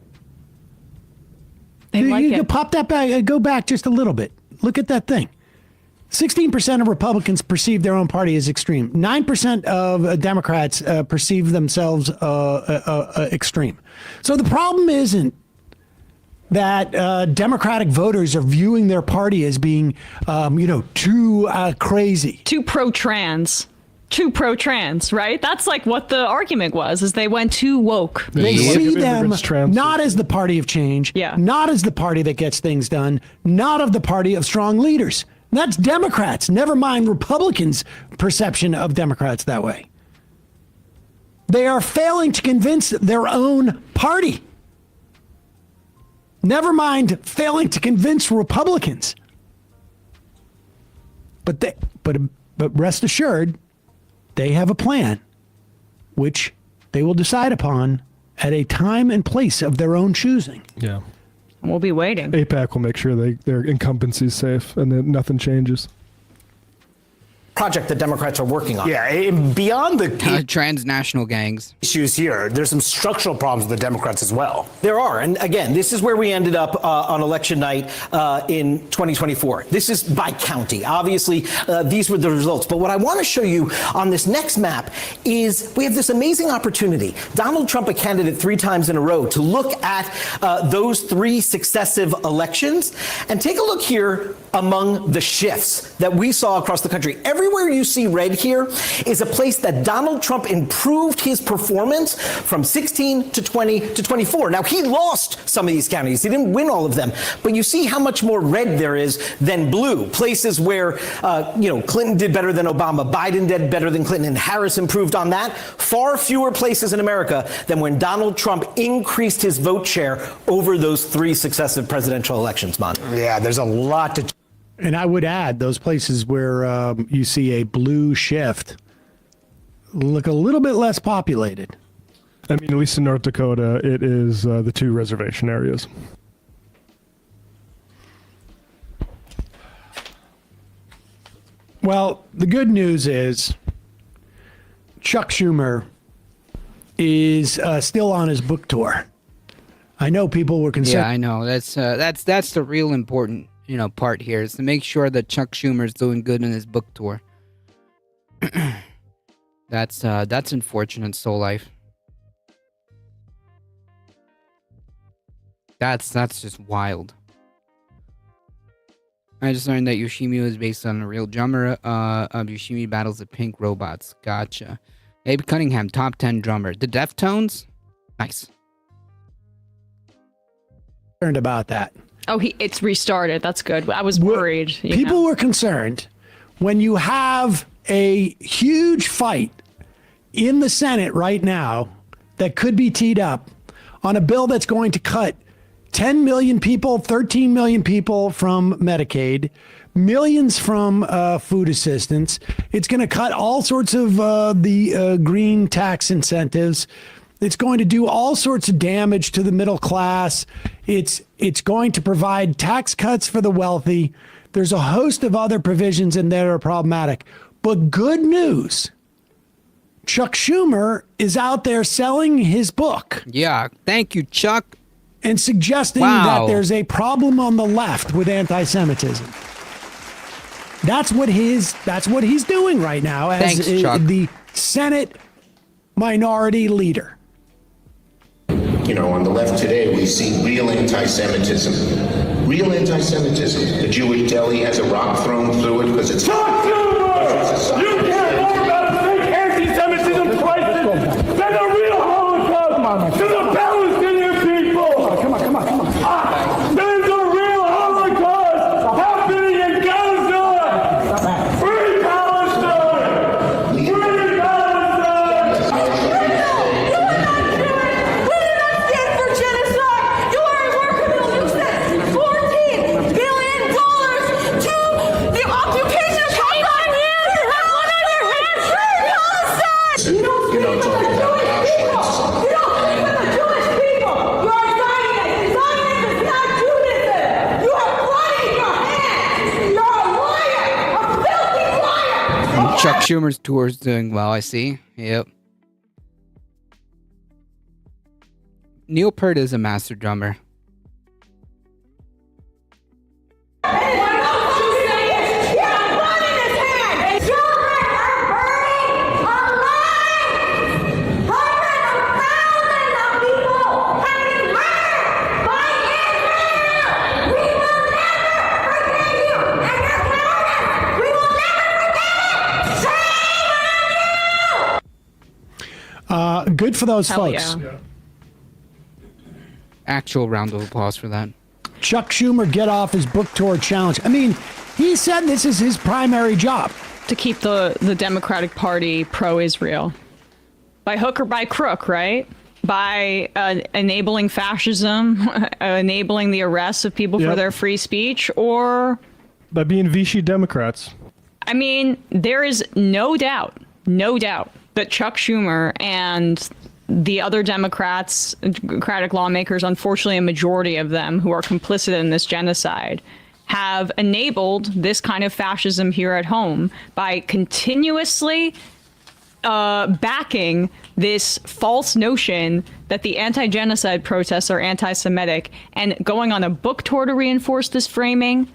You pop that back, go back just a little bit. Look at that thing. 16% of Republicans perceive their own party as extreme. 9% of Democrats perceive themselves extreme. So the problem isn't that Democratic voters are viewing their party as being, too crazy. Too pro-trans. too pro-trans, right? That's like what the argument was, is they went too woke. They Yeah. see Give them immigrants trans- not as the party of change, Yeah. not as the party that gets things done, not of the party of strong leaders. That's Democrats. Never mind Republicans' perception of Democrats that way. They are failing to convince their own party. Never mind failing to convince Republicans. But rest assured, they have a plan, which they will decide upon at a time and place of their own choosing. Yeah. We'll be waiting. APAC will make sure their incumbency is safe and that nothing changes. Project that Democrats are working on. Yeah, and beyond the Transnational gangs. issues here, there's some structural problems with the Democrats as well. There are. And again, this is where we ended up on election night in 2024. This is by county. Obviously, these were the results. But what I want to show you on this next map is we have this amazing opportunity. Donald Trump, a candidate 3 times in a row, to look at those 3 successive elections and take a look here among the shifts that we saw across the country. Everywhere you see red here is a place that Donald Trump improved his performance from 16 to 20 to 24. Now, he lost some of these counties. He didn't win all of them. But you see how much more red there is than blue. Places where, Clinton did better than Obama, Biden did better than Clinton, and Harris improved on that. Far fewer places in America than when Donald Trump increased his vote share over those 3 successive presidential elections, Mon. Yeah, there's a lot to... And I would add those places where you see a blue shift look a little bit less populated. I mean, at least in North Dakota, it is the 2 reservation areas. Well, the good news is Chuck Schumer is still on his book tour. I know people were concerned. Yeah, I know. That's the real important part here, is to make sure that Chuck Schumer is doing good in his book tour. That's unfortunate soul life. That's just wild. I just learned that Yoshimi was based on a real drummer. Yoshimi battles the Pink Robots. Gotcha. Abe Cunningham, top 10 drummer. The Deftones? Nice. Concerned about that. Oh, it's restarted. That's good. I was worried. People were concerned when you have a huge fight in the Senate right now that could be teed up on a bill that's going to cut 10 million people, 13 million people from Medicaid, millions from food assistance. It's going to cut all sorts of the green tax incentives. It's going to do all sorts of damage to the middle class. It's going to provide tax cuts for the wealthy. There's a host of other provisions in there that are problematic. But good news, Chuck Schumer is out there selling his book. Yeah, thank you, Chuck. And suggesting that there's a problem on the left with anti-Semitism. That's what he's doing right now as the Senate minority leader. On the left today, we see real anti-Semitism. Real anti-Semitism. The Jewish deli has a rock thrown through it because it's... Chuck Schumer! You care more about a fake anti-Semitism crisis than the real Holocaust to the Palestinian people! Come on. There's a real Holocaust happening in Gaza! Free Palestine! Free Palestine! Chuck Schumer's tour is doing well, I see. Yep. Neil Peart is a master drummer. good for those Hell folks. yeah. Actual round of applause for that. Chuck Schumer get off his book tour challenge. I mean, he said this is his primary job. To keep the Democratic Party pro-Israel. By hook or by crook, right? By enabling fascism, enabling the arrests of people for their free speech, or... By being Vichy Democrats. I mean, there is no doubt that Chuck Schumer and the other Democratic lawmakers, unfortunately a majority of them who are complicit in this genocide, have enabled this kind of fascism here at home by continuously backing this false notion that the anti-genocide protests are anti-Semitic and going on a book tour to reinforce this framing.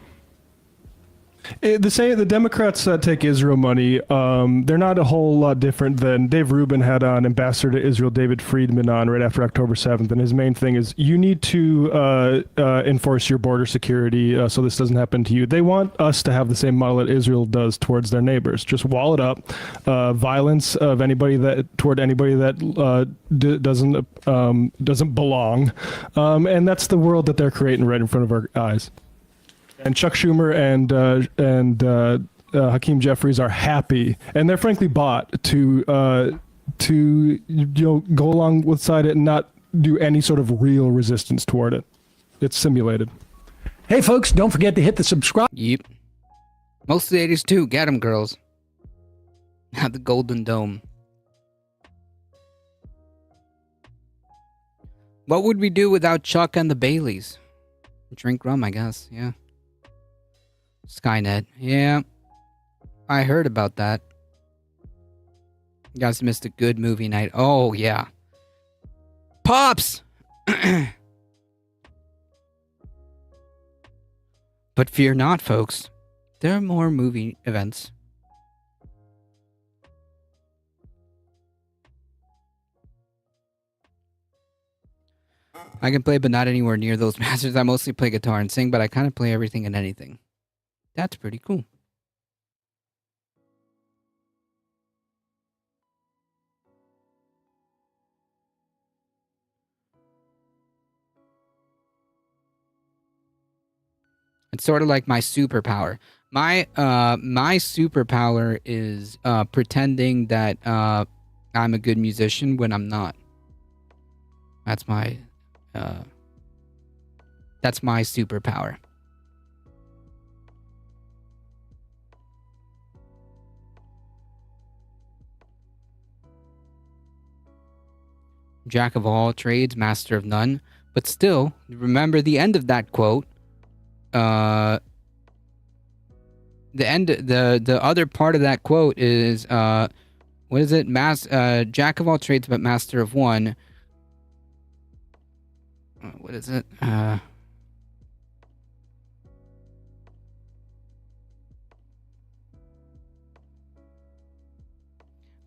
The Democrats take Israel money. They're not a whole lot different than Dave Rubin had on Ambassador to Israel David Friedman on right after October 7th. And his main thing is you need to enforce your border security so this doesn't happen to you. They want us to have the same model that Israel does towards their neighbors. Just wall it up. Violence of anybody that doesn't belong. And that's the world that they're creating right in front of our eyes. And Chuck Schumer and Hakeem Jeffries are happy, and they're frankly bought to go along with side it and not do any sort of real resistance toward it. It's simulated. Hey, folks, don't forget to hit the subscribe. Yep. Most of the 80s too. Get 'em, girls. Have the Golden Dome. What would we do without Chuck and the Baileys? Drink rum, I guess. Yeah. Skynet. Yeah. I heard about that. You guys missed a good movie night. Oh, yeah. Pops! But fear not, folks. There are more movie events. I can play, but not anywhere near those masters. I mostly play guitar and sing, but I kind of play everything and anything. That's pretty cool. It's sort of like my superpower. My superpower is pretending that I'm a good musician when I'm not. That's my superpower. Jack of all trades, master of none. But still, remember the end of that quote. The other part of that quote is what is it? Jack of all trades, but master of one. What is it?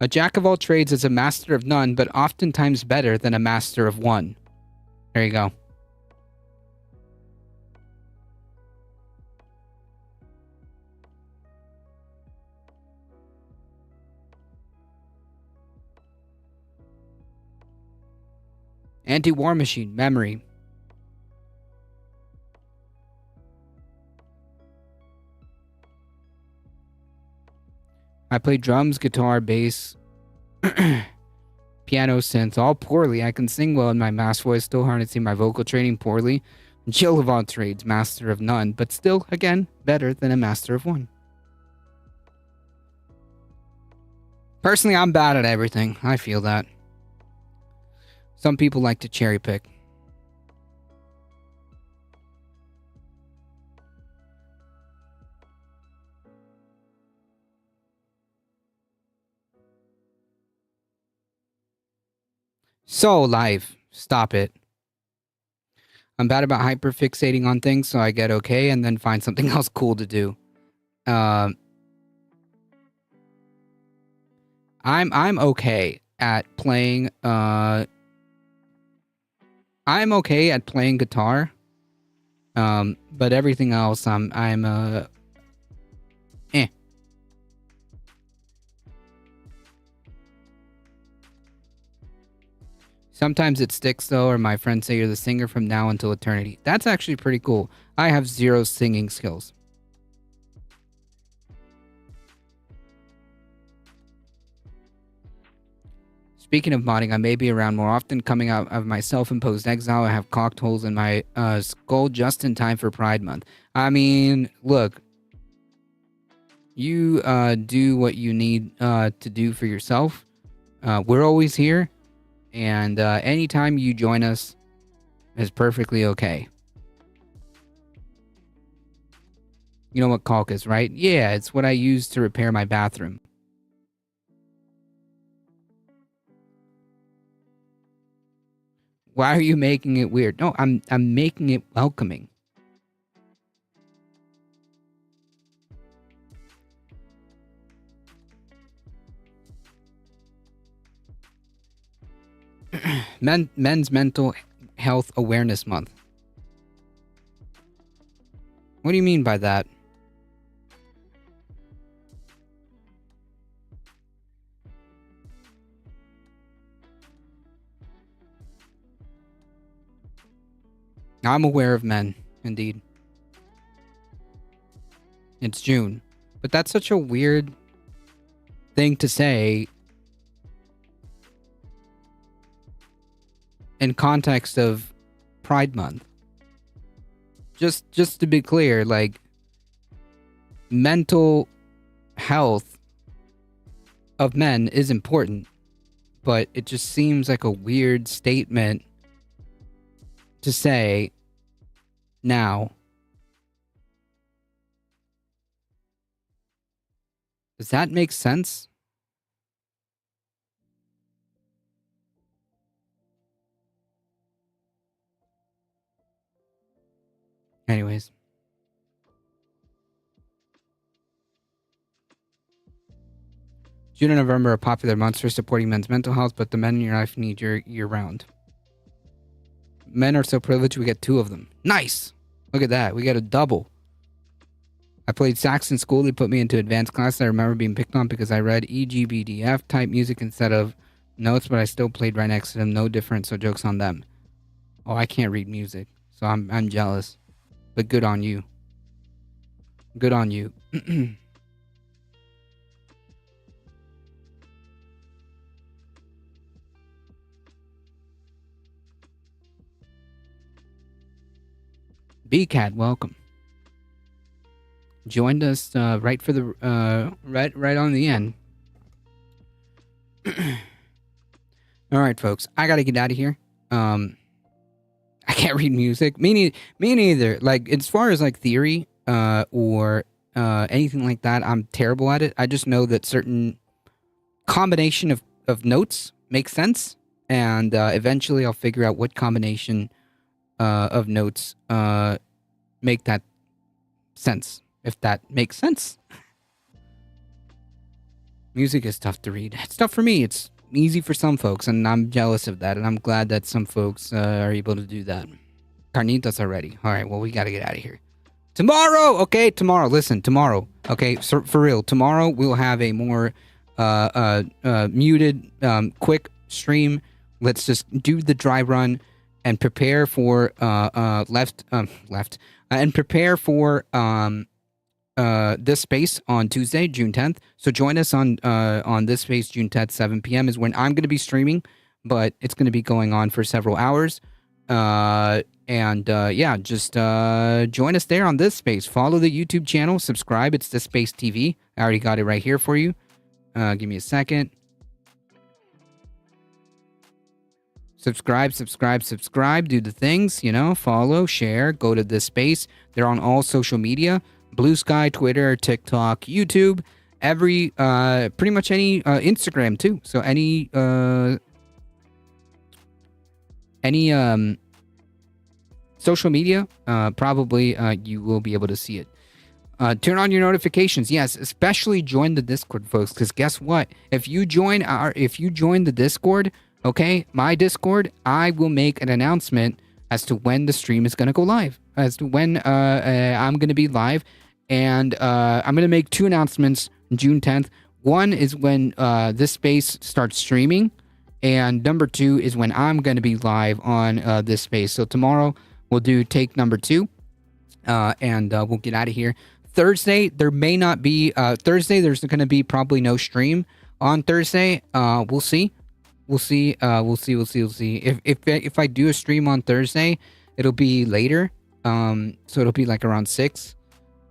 A jack of all trades is a master of none, but oftentimes better than a master of one. There you go. Anti-war machine, memory. I play drums, guitar, bass, piano, synth, all poorly. I can sing well in my mass voice, still harnessing my vocal training poorly. Jill of all trades, master of none, but still, again, better than a master of one. Personally, I'm bad at everything. I feel that. Some people like to cherry pick. So, life. Stop it. I'm bad about hyperfixating on things, so I get okay and then find something else cool to do. I'm okay at playing I'm okay at playing guitar. But everything else I'm eh. Sometimes it sticks though, or my friends say you're the singer from now until eternity. That's actually pretty cool. I have 0 singing skills. Speaking of modding, I may be around more often. Coming out of my self-imposed exile, I have cocked holes in my skull just in time for Pride Month. I mean, look, you do what you need to do for yourself. We're always here, and anytime you join us is perfectly okay. You know what caulk is, right? Yeah, it's what I use to repair my bathroom. Why are you making it weird? No, I'm making it welcoming. Men's Mental Health Awareness Month. What do you mean by that? I'm aware of men, indeed. It's June. But that's such a weird thing to say in context of Pride Month. Just to be clear, like, mental health of men is important, but it just seems like a weird statement to say now. Does that make sense? Anyways. June and November are popular months for supporting men's mental health, but the men in your life need you year-round. Men are so privileged we get 2 of them. Nice! Look at that. We got a double. I played sax in school. They put me into advanced classes. I remember being picked on because I read EGBDF type music instead of notes, but I still played right next to them. No difference, so joke's on them. Oh, I can't read music, so I'm jealous. But good on you. Good on you. BCAT, welcome. Joined us right for the right on the end. All right, folks. I gotta get out of here. I can't read music. Me neither. Like, as far as like theory or anything like that, I'm terrible at it. I just know that certain combination of notes makes sense, and eventually I'll figure out what combination of notes make that sense, if that makes sense. Music is tough to read. It's tough for me. It's easy for some folks, and I'm jealous of that, and I'm glad that some folks are able to do that. Carnitas already. All right, well, we got to get out of here. Tomorrow, okay? Tomorrow, listen, tomorrow, okay? So, for real, tomorrow we'll have a more muted, quick stream. Let's just do the dry run and prepare for and prepare for this space on Tuesday, June 10th. So join us on this space, June 10th, 7 p.m. is when I'm going to be streaming, but it's going to be going on for several hours. Yeah, just join us there on this space. Follow the YouTube channel, subscribe. It's This Space TV. I already got it right here for you. Give me a second. Subscribe, do the things, follow, share, go to This Space. They're on all social media, Blue Sky, Twitter, TikTok, YouTube, pretty much any, Instagram too. So any social media, probably, you will be able to see it. Turn on your notifications. Yes, especially join the Discord, folks, because guess what? If you join the Discord, okay, my Discord, I will make an announcement as to when the stream is going to go live, as to when I'm going to be live, and I'm going to make 2 announcements June 10th. One is when This Space starts streaming, And number 2 is when I'm going to be live on this space. So tomorrow we'll do take number 2, and we'll get out of here. Thursday, there may not be. Thursday, there's going to be probably no stream on Thursday. We'll see. We'll see. We'll see. If I do a stream on Thursday, it'll be later. So it'll be like around 6.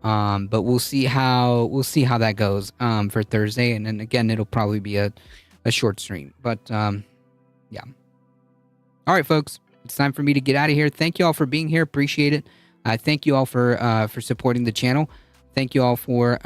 But we'll see how that goes for Thursday, and then again it'll probably be a short stream. But yeah. All right, folks, it's time for me to get out of here. Thank you all for being here. Appreciate it. Thank you all for supporting the channel. Thank you all for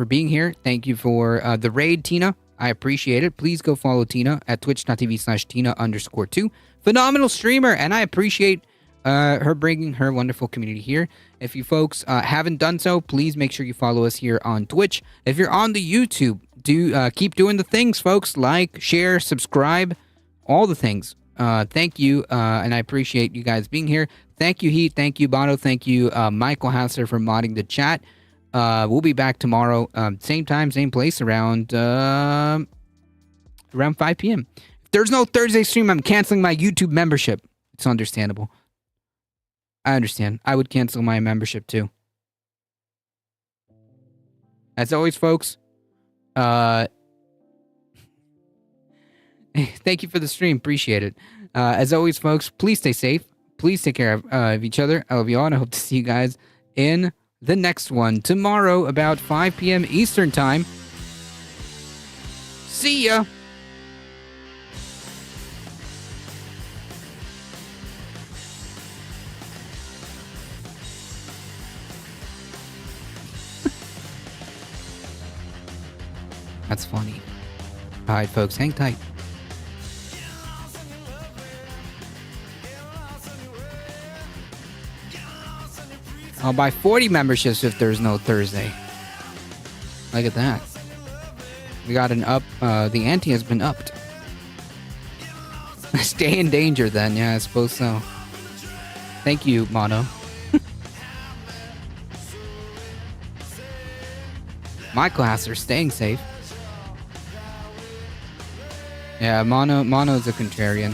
being here. Thank you for the raid, Tina. I appreciate it. Please go follow Tina at twitch.tv/Tina_2. Phenomenal streamer, and I appreciate her bringing her wonderful community here. If you folks haven't done so, please make sure you follow us here on Twitch. If you're on the YouTube, do keep doing the things, folks. Like, share, subscribe, all the things. Thank you, and I appreciate you guys being here. Thank you, Heat. Thank you, Bono. Thank you, Michael Hassler, for modding the chat. We'll be back tomorrow, same time, same place, around 5 p.m. If there's no Thursday stream, I'm canceling my YouTube membership. It's understandable. I understand. I would cancel my membership too. As always, folks, thank you for the stream. Appreciate it. As always, folks, please stay safe. Please take care of each other. I love you all, and I hope to see you guys in the next one tomorrow about 5 p.m. Eastern Time. See ya. That's funny. All right, folks, hang tight. I'll buy 40 memberships if there's no Thursday. Look at that. We got an up. The ante has been upped. Stay in danger then. Yeah, I suppose so. Thank you, Mono. My class are staying safe. Yeah, Mono's a contrarian.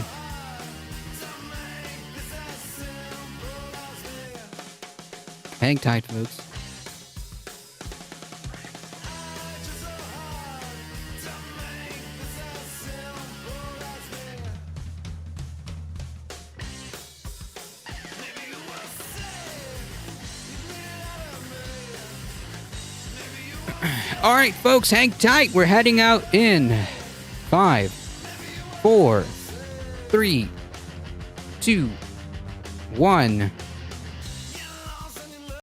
Hang tight, folks. All right, folks, hang tight. We're heading out in 5, 4, 3, 2, 1.